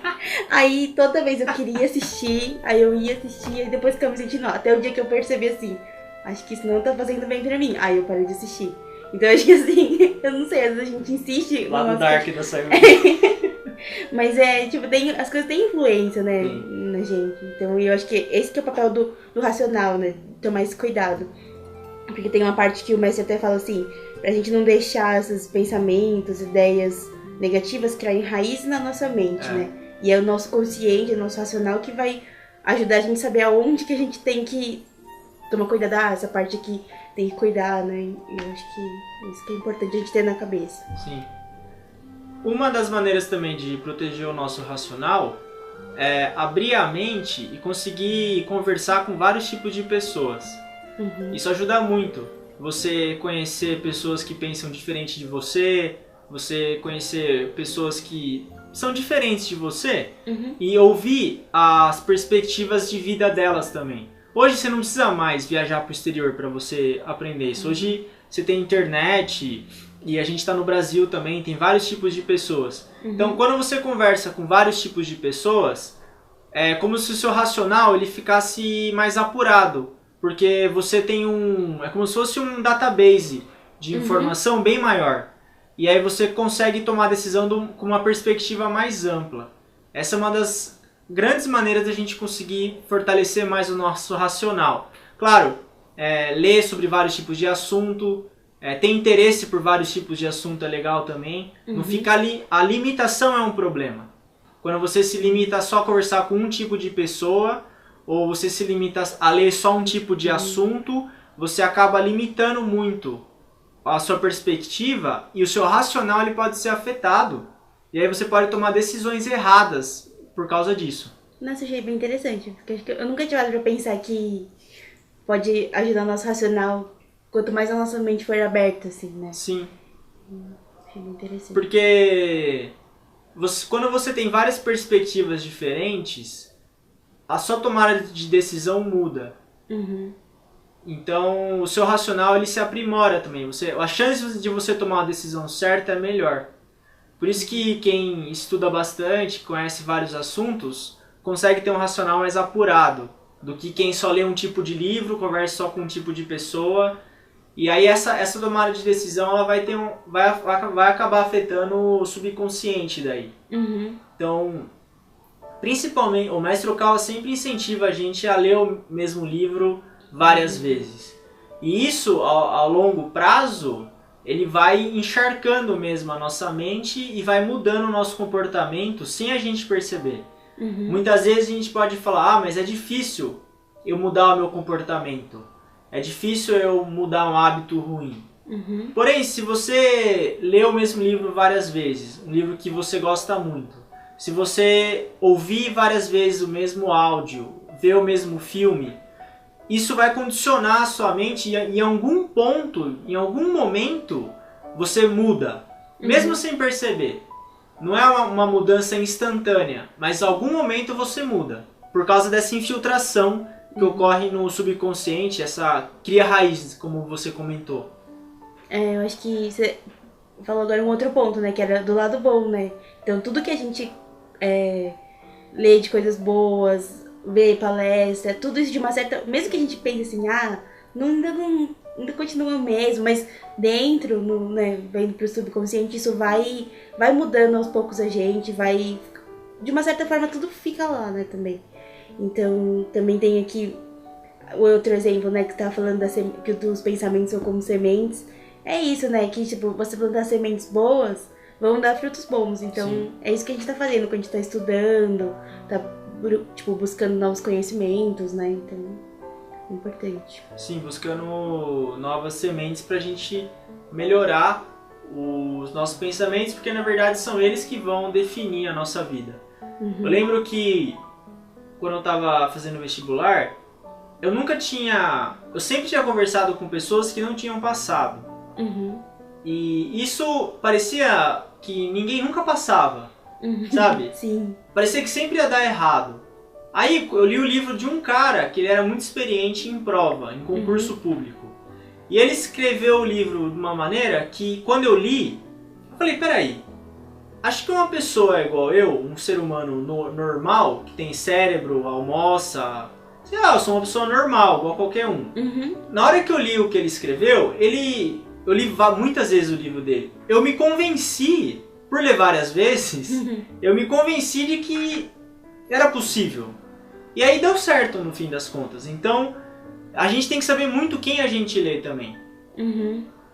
Aí toda vez eu queria assistir, aí eu ia assistir, e depois ficava me sentindo mal. Até o dia que eu percebi assim, acho que isso não tá fazendo bem pra mim. Aí eu parei de assistir. Então eu acho que assim, eu não sei, às vezes a gente insiste. Lá no Dark da Saúde. Mas tipo, as coisas têm influência, né, na gente. Então eu acho que esse que é o papel do racional, né? Tomar esse cuidado. Porque tem uma parte que o mestre até fala assim, pra gente não deixar esses pensamentos, ideias negativas criarem raízes na nossa mente, né? E é o nosso consciente, o nosso racional que vai ajudar a gente a saber aonde que a gente tem que tomar cuidado. Essa parte aqui tem que cuidar, né? E eu acho que isso que é importante a gente ter na cabeça. Sim. Uma das maneiras também de proteger o nosso racional é abrir a mente e conseguir conversar com vários tipos de pessoas. Isso ajuda muito. Você conhecer pessoas que pensam diferente de você conhecer pessoas que são diferentes de você e ouvir as perspectivas de vida delas também. Hoje você não precisa mais viajar para o exterior para você aprender isso. Hoje você tem internet e a gente está no Brasil também, tem vários tipos de pessoas. Então, quando você conversa com vários tipos de pessoas, é como se o seu racional ele ficasse mais apurado. Porque você tem é como se fosse um database de informação bem maior. E aí você consegue tomar a decisão com uma perspectiva mais ampla. Essa é uma das grandes maneiras da gente conseguir fortalecer mais o nosso racional. Claro, ler sobre vários tipos de assunto, ter interesse por vários tipos de assunto é legal também. Não fica ali, a limitação é um problema. Quando você se limita a só conversar com um tipo de pessoa, ou você se limita a ler só um tipo de assunto, você acaba limitando muito a sua perspectiva e o seu racional ele pode ser afetado. E aí você pode tomar decisões erradas por causa disso. Nossa, achei bem interessante. Porque acho que eu nunca tinha parado pra pensar que pode ajudar o nosso racional quanto mais a nossa mente for aberta, assim, né? Sim. Achei bem interessante. Porque quando você tem várias perspectivas diferentes, a sua tomada de decisão muda. Então, o seu racional ele se aprimora também. A chance de você tomar uma decisão certa é melhor. Por isso que quem estuda bastante, conhece vários assuntos, consegue ter um racional mais apurado. do que quem só lê um tipo de livro, conversa só com um tipo de pessoa. E aí essa tomada de decisão ela vai acabar afetando o subconsciente daí. Então, principalmente, o Mestre Okawa sempre incentiva a gente a ler o mesmo livro várias vezes. E isso, ao longo prazo, ele vai encharcando mesmo a nossa mente e vai mudando o nosso comportamento sem a gente perceber. Muitas vezes a gente pode falar, mas é difícil eu mudar o meu comportamento. É difícil eu mudar um hábito ruim. Porém, se você lê o mesmo livro várias vezes, um livro que você gosta muito, se você ouvir várias vezes o mesmo áudio, ver o mesmo filme, isso vai condicionar a sua mente e em algum ponto, em algum momento, você muda, mesmo sem perceber. Não é uma mudança instantânea, mas em algum momento você muda, por causa dessa infiltração que ocorre no subconsciente, essa cria raízes, como você comentou. Eu acho que você falou agora um outro ponto, né, que era do lado bom, né? Então tudo que a gente lê de coisas boas, vê palestra, tudo isso de uma certa... Mesmo que a gente pense assim, ainda continua o mesmo, mas dentro, né, vendo pro subconsciente, isso vai mudando aos poucos a gente, vai... De uma certa forma tudo fica lá, né, também. Então, também tem aqui o outro exemplo, né, que tá falando que dos pensamentos são como sementes. É isso, né, que tipo, você plantar sementes boas, vão dar frutos bons. Então, sim, é isso que a gente tá fazendo quando a gente tá estudando, tá, tipo, buscando novos conhecimentos, né, então, é importante. Sim, buscando novas sementes pra gente melhorar os nossos pensamentos, porque na verdade são eles que vão definir a nossa vida. Eu lembro que quando eu tava fazendo vestibular, eu sempre tinha conversado com pessoas que não tinham passado. E isso parecia que ninguém nunca passava, sabe? Sim. Parecia que sempre ia dar errado. Aí eu li o livro de um cara que ele era muito experiente em prova, em concurso público. E ele escreveu o livro de uma maneira que, quando eu li, eu falei, peraí, acho que uma pessoa igual eu, um ser humano normal, que tem cérebro, almoça, sei lá, eu sou uma pessoa normal, igual qualquer um. Na hora que eu li o que ele escreveu, eu li muitas vezes o livro dele. Eu me convenci, por ler várias vezes, eu me convenci de que era possível. E aí deu certo no fim das contas. Então, a gente tem que saber muito quem a gente lê também.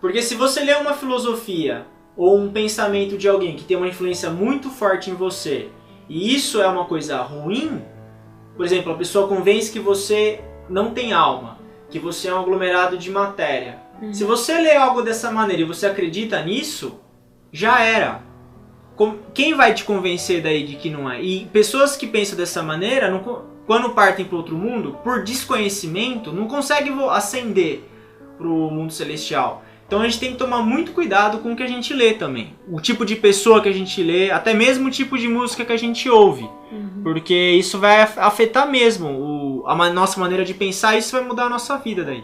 Porque se você lê uma filosofia ou um pensamento de alguém que tem uma influência muito forte em você, e isso é uma coisa ruim, por exemplo, a pessoa convence que você não tem alma, que você é um aglomerado de matéria. Se você lê algo dessa maneira e você acredita nisso, já era. Quem vai te convencer daí de que não é? E pessoas que pensam dessa maneira, quando partem para outro mundo, por desconhecimento, não conseguem ascender para o mundo celestial. Então a gente tem que tomar muito cuidado com o que a gente lê também. O tipo de pessoa que a gente lê, até mesmo o tipo de música que a gente ouve. Porque isso vai afetar mesmo a nossa maneira de pensar e isso vai mudar a nossa vida daí.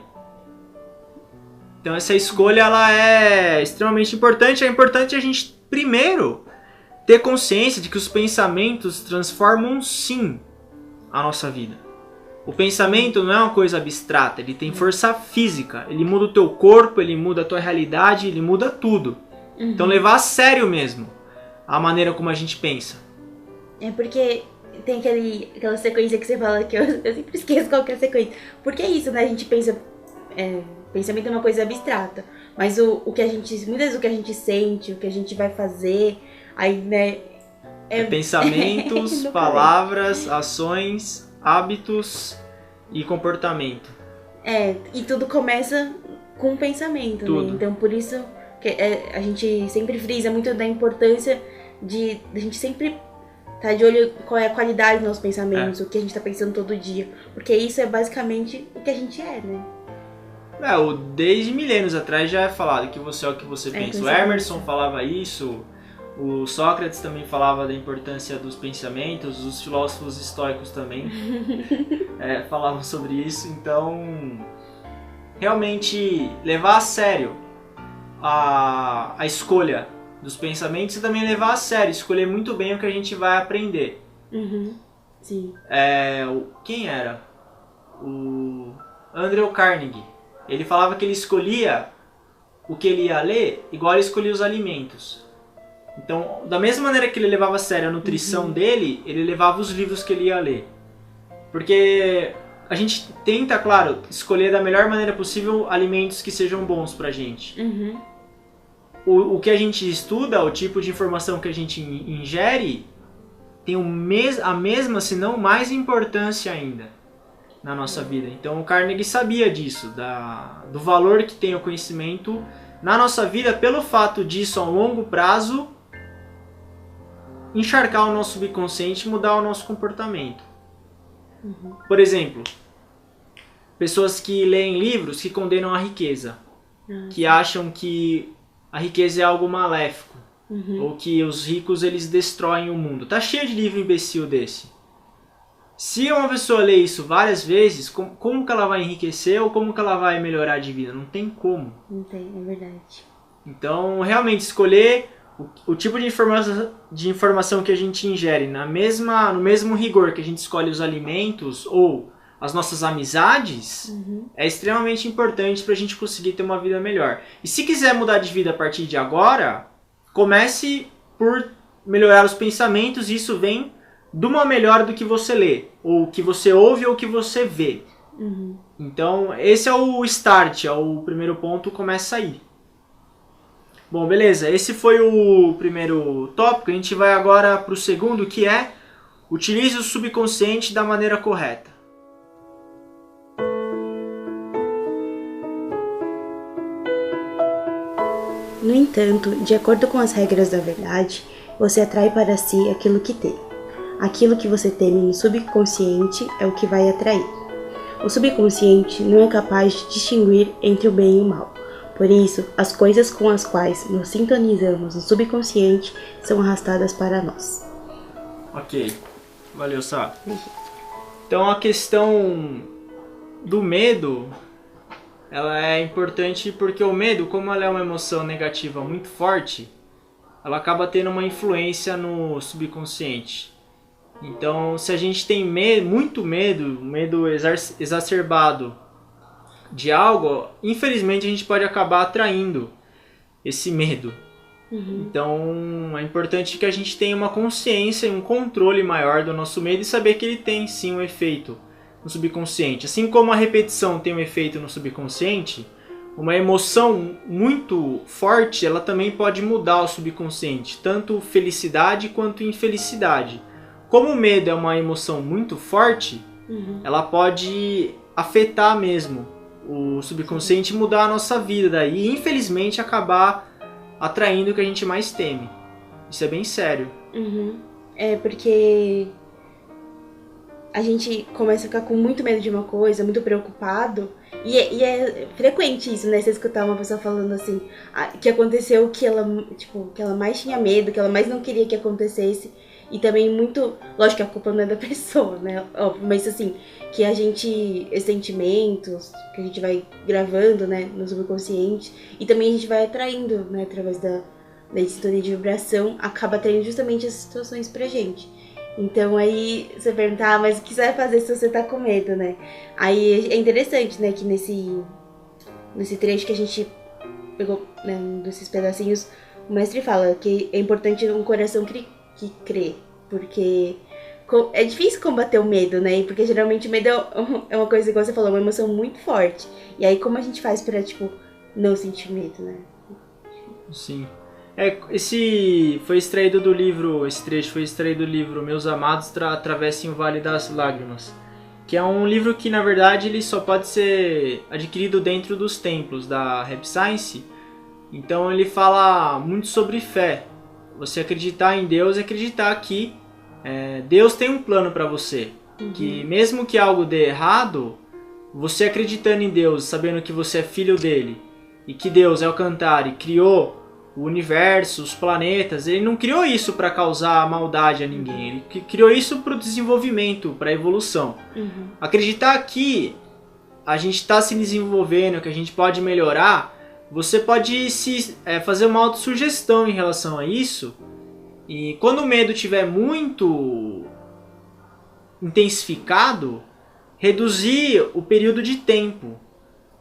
Então essa escolha ela é extremamente importante. É importante a gente, primeiro, ter consciência de que os pensamentos transformam sim a nossa vida. O pensamento não é uma coisa abstrata, ele tem força física, ele muda o teu corpo, ele muda a tua realidade, ele muda tudo. Então levar a sério mesmo a maneira como a gente pensa. É porque tem aquela sequência que você fala que eu sempre esqueço qual que é a sequência. Porque é isso, né? A gente pensa... pensamento é uma coisa abstrata, mas muitas vezes o que a gente sente, o que a gente vai fazer, aí, né... Pensamentos, palavras, ações, hábitos e comportamento. E tudo começa com o pensamento, né? Então por isso que a gente sempre frisa muito da importância de a gente sempre estar de olho qual é a qualidade dos nossos pensamentos, o que a gente está pensando todo dia, porque isso é basicamente o que a gente é, né? Desde milênios atrás já é falado que você é o que você pensa. O Emerson falava isso, o Sócrates também falava da importância dos pensamentos, os filósofos estoicos também falavam sobre isso. Então, realmente levar a sério a escolha dos pensamentos e também levar a sério, escolher muito bem o que a gente vai aprender. Sim. Quem era? o Andrew Carnegie. Ele falava que ele escolhia o que ele ia ler igual ele escolhia os alimentos. Então, da mesma maneira que ele levava a sério a nutrição dele, ele levava os livros que ele ia ler. Porque a gente tenta, claro, escolher da melhor maneira possível alimentos que sejam bons pra gente. O que a gente estuda, o tipo de informação que a gente ingere, tem a mesma, se não mais importância ainda na nossa vida. Então o Carnegie sabia disso, do valor que tem o conhecimento na nossa vida, pelo fato disso, a longo prazo, encharcar o nosso subconsciente e mudar o nosso comportamento. Por exemplo, pessoas que leem livros que condenam a riqueza, que acham que a riqueza é algo maléfico, ou que os ricos eles destroem o mundo. Tá cheio de livro imbecil desse. Se uma pessoa lê isso várias vezes, como que ela vai enriquecer ou como que ela vai melhorar de vida? Não tem como. Não tem, é verdade. Então, realmente, escolher o tipo de informação que a gente ingere no mesmo rigor que a gente escolhe os alimentos ou as nossas amizades, é extremamente importante para a gente conseguir ter uma vida melhor. E se quiser mudar de vida a partir de agora, comece por melhorar os pensamentos, e isso vem de uma melhora do que você lê, ou que você ouve ou que você vê. Então, esse é o start, é o primeiro ponto, começa aí. Bom, beleza, esse foi o primeiro tópico. A gente vai agora para o segundo, que é: utilize o subconsciente da maneira correta. No entanto, de acordo com as regras da verdade, você atrai para si aquilo que teme. Aquilo que você teme no subconsciente é o que vai atrair. O subconsciente não é capaz de distinguir entre o bem e o mal. Por isso, as coisas com as quais nos sintonizamos no subconsciente são arrastadas para nós. Ok, valeu, Sá. Então a questão do medo, ela é importante porque o medo, como ela é uma emoção negativa muito forte, ela acaba tendo uma influência no subconsciente. Então, se a gente tem muito medo exacerbado de algo, infelizmente a gente pode acabar atraindo esse medo. Então, é importante que a gente tenha uma consciência e um controle maior do nosso medo e saber que ele tem sim um efeito no subconsciente. Assim como a repetição tem um efeito no subconsciente, uma emoção muito forte, ela também pode mudar o subconsciente, tanto felicidade quanto infelicidade. Como o medo é uma emoção muito forte, ela pode afetar mesmo o subconsciente e mudar a nossa vida e infelizmente acabar atraindo o que a gente mais teme. Isso é bem sério. É porque a gente começa a ficar com muito medo de uma coisa, muito preocupado, e é frequente isso, né? Você escutar uma pessoa falando assim, que aconteceu que ela mais tinha medo, que ela mais não queria que acontecesse. E também muito... Lógico que a culpa não é da pessoa, né? Óbvio, mas assim, que a gente... Esses sentimentos que a gente vai gravando, né? No subconsciente. E também a gente vai atraindo, né? Através da sintonia de vibração. Acaba atraindo justamente essas situações pra gente. Então aí você pergunta, mas o que você vai fazer se você tá com medo, né? Aí é interessante, né? Que nesse trecho que a gente pegou, né? Desses pedacinhos, o mestre fala que é importante um coração que crê, porque é difícil combater o medo, né? Porque geralmente o medo é uma coisa, igual você falou, uma emoção muito forte. E aí como a gente faz pra, não sentir medo, né? Sim. Esse trecho foi extraído do livro Meus Amados Atravessem o Vale das Lágrimas, que é um livro que, na verdade, ele só pode ser adquirido dentro dos templos da Rap Science. Então ele fala muito sobre fé. Você acreditar em Deus e acreditar que Deus tem um plano para você. Que mesmo que algo dê errado, você acreditando em Deus, sabendo que você é filho dele, e que Deus é o Cantar e criou o universo, os planetas, ele não criou isso para causar maldade a ninguém. Ele criou isso para o desenvolvimento, para a evolução. Acreditar que a gente está se desenvolvendo, que a gente pode melhorar. Você pode fazer uma autossugestão em relação a isso, e quando o medo estiver muito intensificado, reduzir o período de tempo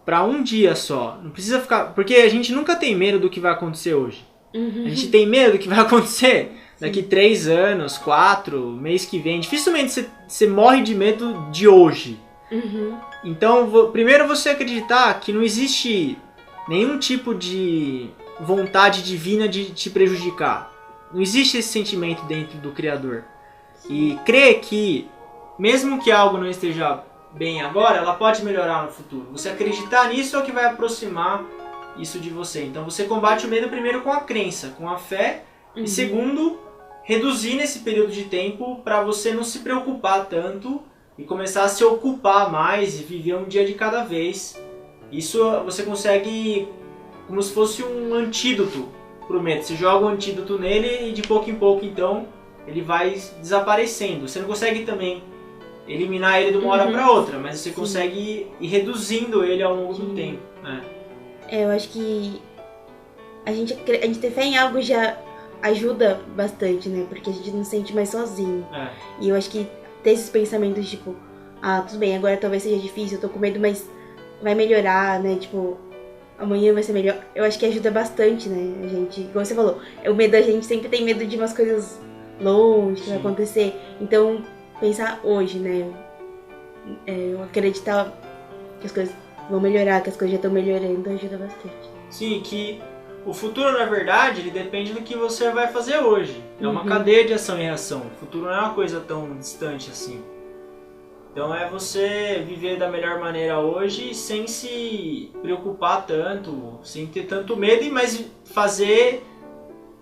para um dia só. Não precisa ficar... Porque a gente nunca tem medo do que vai acontecer hoje. A gente tem medo do que vai acontecer daqui 3 anos, 4, mês que vem. Dificilmente você morre de medo de hoje. Então, primeiro você acreditar que não existe nenhum tipo de vontade divina de te prejudicar. Não existe esse sentimento dentro do Criador. E crer que, mesmo que algo não esteja bem agora, ela pode melhorar no futuro. Você acreditar nisso é o que vai aproximar isso de você. Então você combate o medo primeiro com a crença, com a fé. E segundo, reduzir nesse período de tempo para você não se preocupar tanto e começar a se ocupar mais e viver um dia de cada vez. Isso você consegue como se fosse um antídoto pro medo. Você joga um antídoto nele e de pouco em pouco, então, ele vai desaparecendo. Você não consegue também eliminar ele de uma hora para outra, mas você consegue ir reduzindo ele ao longo do tempo. Eu acho que a gente ter fé em algo já ajuda bastante, né? Porque a gente não se sente mais sozinho. E eu acho que ter esses pensamentos, tipo, tudo bem, agora talvez seja difícil, eu tô com medo, mas vai melhorar, né? Tipo, amanhã vai ser melhor. Eu acho que ajuda bastante, né? A gente, como você falou, o medo, a gente sempre tem medo de umas coisas longe que vai acontecer. Então, pensar hoje, né? Acreditar que as coisas vão melhorar, que as coisas já estão melhorando, ajuda bastante. Sim, que o futuro, na verdade, ele depende do que você vai fazer hoje. É uma cadeia de ação e reação. O futuro não é uma coisa tão distante assim. Então é você viver da melhor maneira hoje sem se preocupar tanto, sem ter tanto medo, mas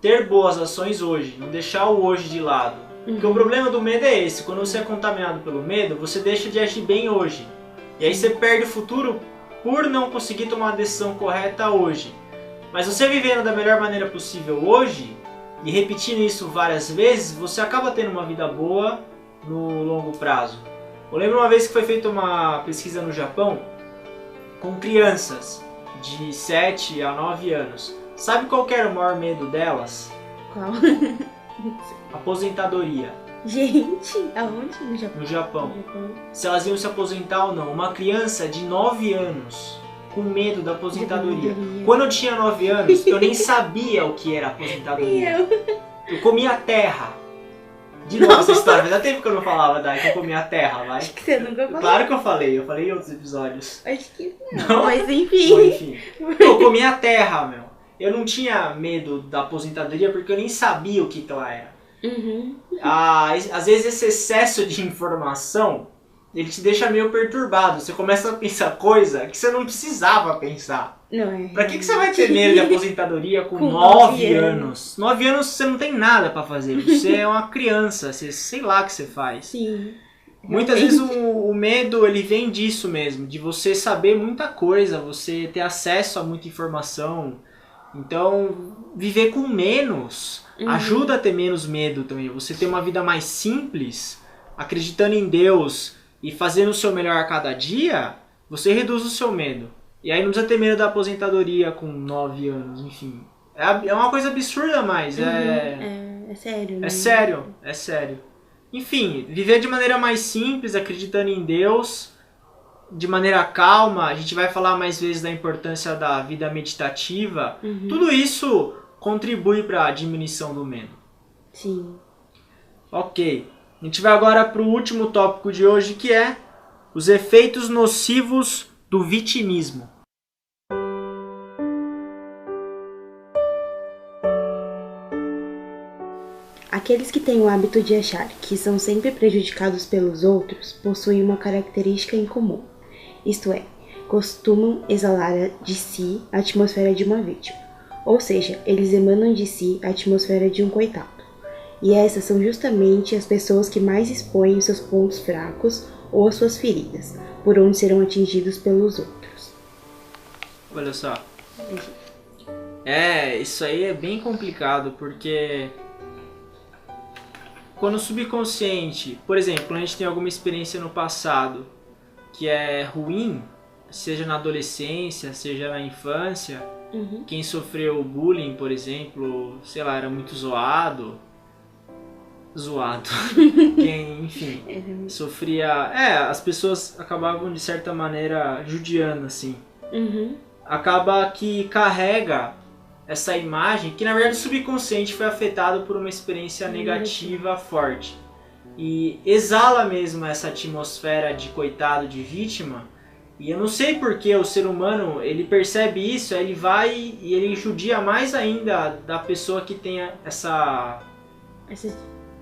ter boas ações hoje, não deixar o hoje de lado. Porque o problema do medo é esse, quando você é contaminado pelo medo, você deixa de agir bem hoje. E aí você perde o futuro por não conseguir tomar a decisão correta hoje. Mas você vivendo da melhor maneira possível hoje, e repetindo isso várias vezes, você acaba tendo uma vida boa no longo prazo. Eu lembro uma vez que foi feita uma pesquisa no Japão com crianças de 7 a 9 anos. Sabe qual que era o maior medo delas? Qual? Aposentadoria. Gente, aonde? No Japão? No Japão. Se elas iam se aposentar ou não. Uma criança de 9 anos com medo da aposentadoria. Quando eu tinha 9 anos, eu nem sabia o que era aposentadoria. Eu comia terra. De novo essa história, mas há tempo que eu não falava que eu comia terra, vai. Acho que você nunca falou. Claro que eu falei em outros episódios. Acho que não, mas enfim. Bom, enfim. Eu comia terra, meu. Eu não tinha medo da aposentadoria porque eu nem sabia o que ela era. Às vezes esse excesso de informação, ele te deixa meio perturbado. Você começa a pensar coisa que você não precisava pensar. Não é. Pra que você vai ter medo de aposentadoria com 9 anos? 9 anos você não tem nada pra fazer. Você é uma criança, você sei lá o que você faz. Sim. Muitas vezes o medo ele vem disso mesmo, de você saber muita coisa, você ter acesso a muita informação. Então, viver com menos ajuda a ter menos medo também. Você ter uma vida mais simples, acreditando em Deus e fazendo o seu melhor a cada dia, você reduz o seu medo. E aí não precisa ter medo da aposentadoria com 9 anos, enfim. É uma coisa absurda, mas é sério, né? É sério. Enfim, viver de maneira mais simples, acreditando em Deus, de maneira calma. A gente vai falar mais vezes da importância da vida meditativa. Tudo isso contribui para a diminuição do medo. Sim. Ok. A gente vai agora para o último tópico de hoje, que é os efeitos nocivos do vitimismo. Aqueles que têm o hábito de achar que são sempre prejudicados pelos outros possuem uma característica em comum. Isto é, costumam exalar de si a atmosfera de uma vítima. Ou seja, eles emanam de si a atmosfera de um coitado. E essas são justamente as pessoas que mais expõem os seus pontos fracos ou as suas feridas, por onde serão atingidos pelos outros. Olha só. Isso aí é bem complicado, porque quando o subconsciente, por exemplo, quando a gente tem alguma experiência no passado que é ruim, seja na adolescência, seja na infância, quem sofreu bullying, por exemplo, sei lá, era muito zoado, zoado. Quem, enfim, sofria... as pessoas acabavam, de certa maneira, judiando, assim. Acaba que carrega essa imagem, que na verdade o subconsciente foi afetado por uma experiência negativa forte. E exala mesmo essa atmosfera de coitado, de vítima. E eu não sei porque o ser humano, ele percebe isso, ele vai e ele judia mais ainda da pessoa que tem essa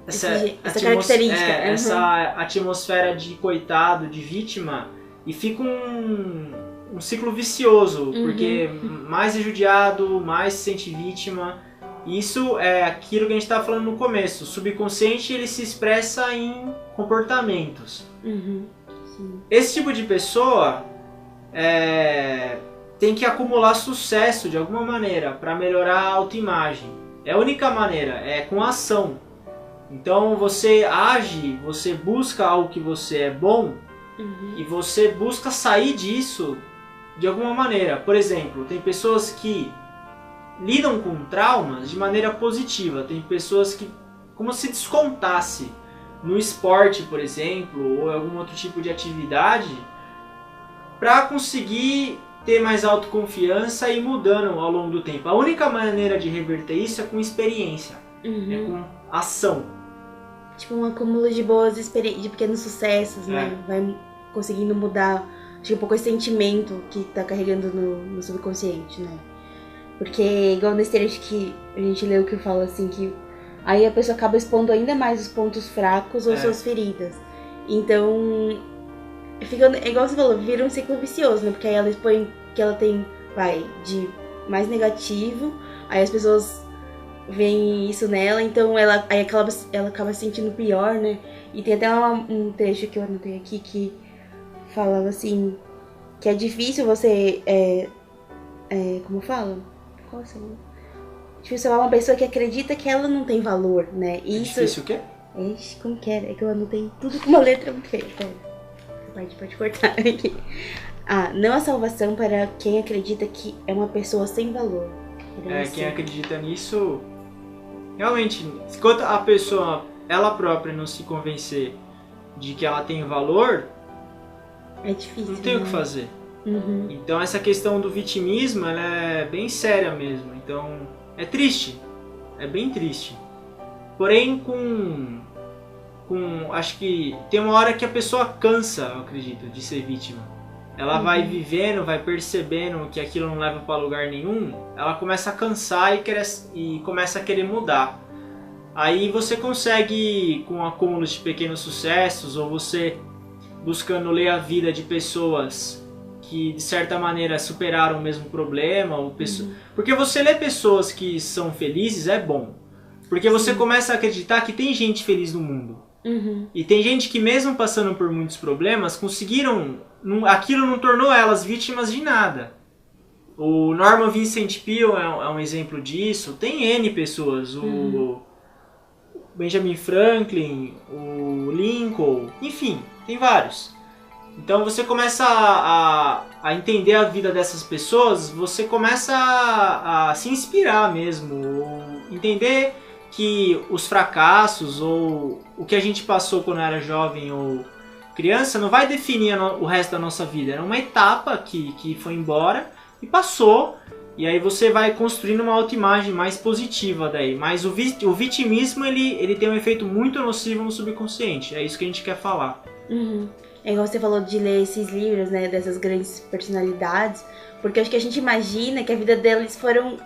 característica. Essa atmosfera de coitado, de vítima, e fica um ciclo vicioso, porque mais é judiado, mais se sente vítima. Isso é aquilo que a gente estava falando no começo. O subconsciente, ele se expressa em comportamentos. Esse tipo de pessoa tem que acumular sucesso de alguma maneira para melhorar a autoimagem. É a única maneira, é com ação. Então você age, você busca algo que você é bom e você busca sair disso de alguma maneira. Por exemplo, tem pessoas que lidam com traumas de maneira positiva. Tem pessoas que, como se descontasse no esporte, por exemplo, ou algum outro tipo de atividade, para conseguir ter mais autoconfiança e ir mudando ao longo do tempo. A única maneira de reverter isso é com experiência, é com ação. Tipo um acúmulo de boas experiências, de pequenos sucessos, né? Vai conseguindo mudar, acho que um pouco esse sentimento que tá carregando no subconsciente, né? Porque, igual nesse trecho que a gente leu, que fala assim, que aí a pessoa acaba expondo ainda mais os pontos fracos ou suas feridas. Então, fica, igual você falou, vira um ciclo vicioso, né? Porque aí ela expõe que ela tem, de mais negativo, aí as pessoas veem isso nela, então ela acaba se sentindo pior, né? E tem até um trecho que eu anotei aqui que falava assim, que é difícil você, como fala? Qual é o seu? Difícil falar uma pessoa que acredita que ela não tem valor, né? E isso... Difícil o quê? Ixi, como que era? É que eu anotei tudo com uma letra muito feia. Pera. Pode cortar aqui. Não há salvação para quem acredita que é uma pessoa sem valor. Quem acredita nisso... Realmente, enquanto a pessoa, ela própria, não se convencer de que ela tem valor, é difícil. Não tem o que fazer. Então essa questão do vitimismo, ela é bem séria mesmo. Então é triste, é bem triste. Porém, acho que tem uma hora que a pessoa cansa, eu acredito, de ser vítima. Ela vai vivendo, vai percebendo que aquilo não leva para lugar nenhum, ela começa a cansar e começa a querer mudar. Aí você consegue, com acúmulos de pequenos sucessos, ou você buscando ler a vida de pessoas que de certa maneira superaram o mesmo problema, ou porque você lê pessoas que são felizes é bom, porque você começa a acreditar que tem gente feliz no mundo. E tem gente que mesmo passando por muitos problemas, aquilo não tornou elas vítimas de nada. O Norman Vincent Peale é um exemplo disso. Tem N pessoas, o Benjamin Franklin, o Lincoln, enfim, tem vários. Então você começa a entender a vida dessas pessoas, você começa a se inspirar mesmo, entender que os fracassos ou o que a gente passou quando era jovem ou criança não vai definir o resto da nossa vida. Era uma etapa que foi embora e passou, e aí você vai construindo uma autoimagem mais positiva daí. Mas o vitimismo ele tem um efeito muito nocivo no subconsciente, é isso que a gente quer falar. É igual você falou de ler esses livros, né, dessas grandes personalidades, porque acho que a gente imagina que a vida deles foram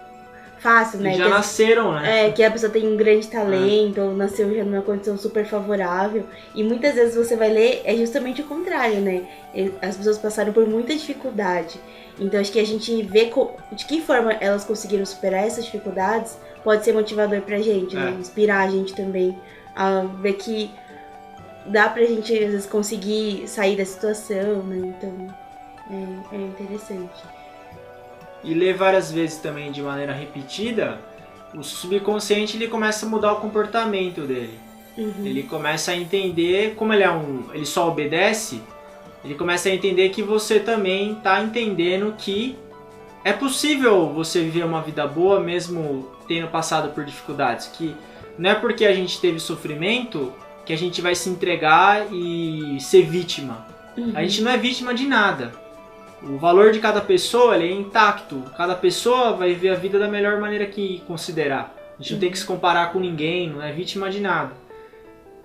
fácil, né? Já nasceram, né? Que a pessoa tem um grande talento, ou nasceu já numa condição super favorável. E muitas vezes você vai ler, é justamente o contrário, né? As pessoas passaram por muita dificuldade. Então acho que a gente vê de que forma elas conseguiram superar essas dificuldades, pode ser motivador pra gente, né? Inspirar a gente também a ver que dá pra gente, às vezes, conseguir sair da situação, né? Então é interessante. E ler várias vezes também de maneira repetida, o subconsciente ele começa a mudar o comportamento dele. Ele começa a entender, como ele só obedece, ele começa a entender que você também está entendendo que é possível você viver uma vida boa mesmo tendo passado por dificuldades, que não é porque a gente teve sofrimento que a gente vai se entregar e ser vítima. A gente não é vítima de nada. O valor de cada pessoa ele é intacto. Cada pessoa vai viver a vida da melhor maneira que considerar. A gente não tem que se comparar com ninguém, não é vítima de nada.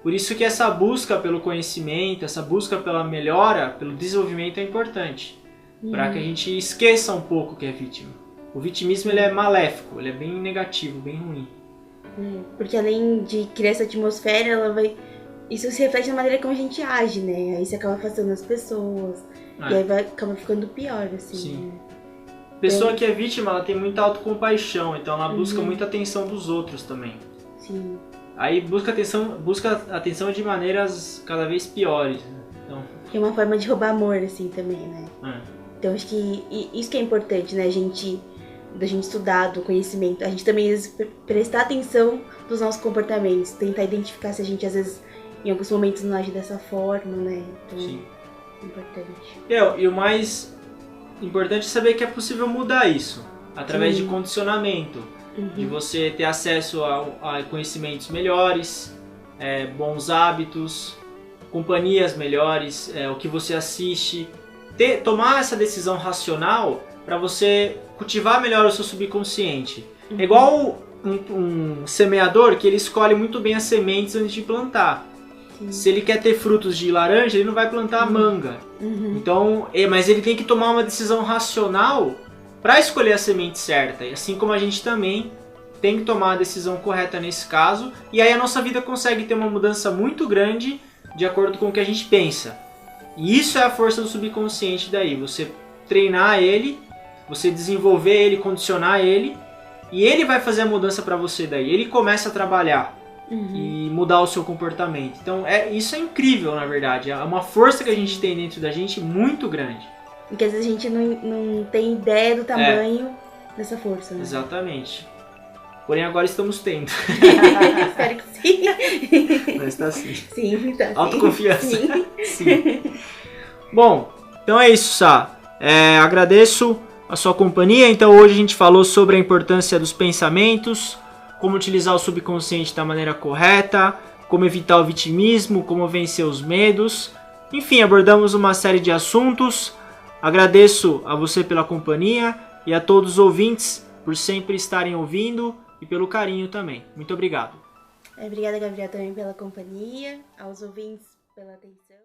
Por isso que essa busca pelo conhecimento, essa busca pela melhora, pelo desenvolvimento é importante. Para que a gente esqueça um pouco que é vítima. O vitimismo ele é maléfico, ele é bem negativo, bem ruim. Porque além de criar essa atmosfera, isso se reflete na maneira como a gente age, né? Aí você acaba afastando as pessoas. E aí acaba ficando pior, assim. Sim. Né? Pessoa que é vítima, ela tem muita autocompaixão, então ela busca muita atenção dos outros também. Sim. Aí busca atenção de maneiras cada vez piores. Então... É uma forma de roubar amor, assim, também, né? Então acho que isso que é importante, né? Da gente estudar, do conhecimento. A gente também, às vezes, prestar atenção dos nossos comportamentos. Tentar identificar se a gente, às vezes, em alguns momentos não age dessa forma, né? Então, Sim. É importante. E o mais importante é saber que é possível mudar isso. Através de condicionamento. De você ter acesso a conhecimentos melhores, bons hábitos, companhias melhores, o que você assiste. Tomar essa decisão racional para você cultivar melhor o seu subconsciente. É igual um semeador que ele escolhe muito bem as sementes antes de plantar. Sim. Se ele quer ter frutos de laranja, ele não vai plantar manga. Então, mas ele tem que tomar uma decisão racional para escolher a semente certa. E assim como a gente também tem que tomar a decisão correta nesse caso. E aí a nossa vida consegue ter uma mudança muito grande de acordo com o que a gente pensa. E isso é a força do subconsciente daí. Você treinar ele, você desenvolver ele, condicionar ele, e ele vai fazer a mudança para você daí. Ele começa a trabalhar e mudar o seu comportamento. Então isso é incrível, na verdade. É uma força que a gente tem dentro da gente muito grande. Porque às vezes a gente não tem ideia do tamanho dessa força, né? Exatamente. Porém agora estamos tendo. Espero que sim. Mas tá sim. Sim, tá sim. Autoconfiança. Sim. Bom, então é isso, Sá. Agradeço a sua companhia. Então hoje a gente falou sobre a importância dos pensamentos, como utilizar o subconsciente da maneira correta, como evitar o vitimismo, como vencer os medos. Enfim, abordamos uma série de assuntos. Agradeço a você pela companhia e a todos os ouvintes por sempre estarem ouvindo e pelo carinho também. Muito obrigado. Obrigada, Gabriel, também pela companhia, aos ouvintes pela atenção.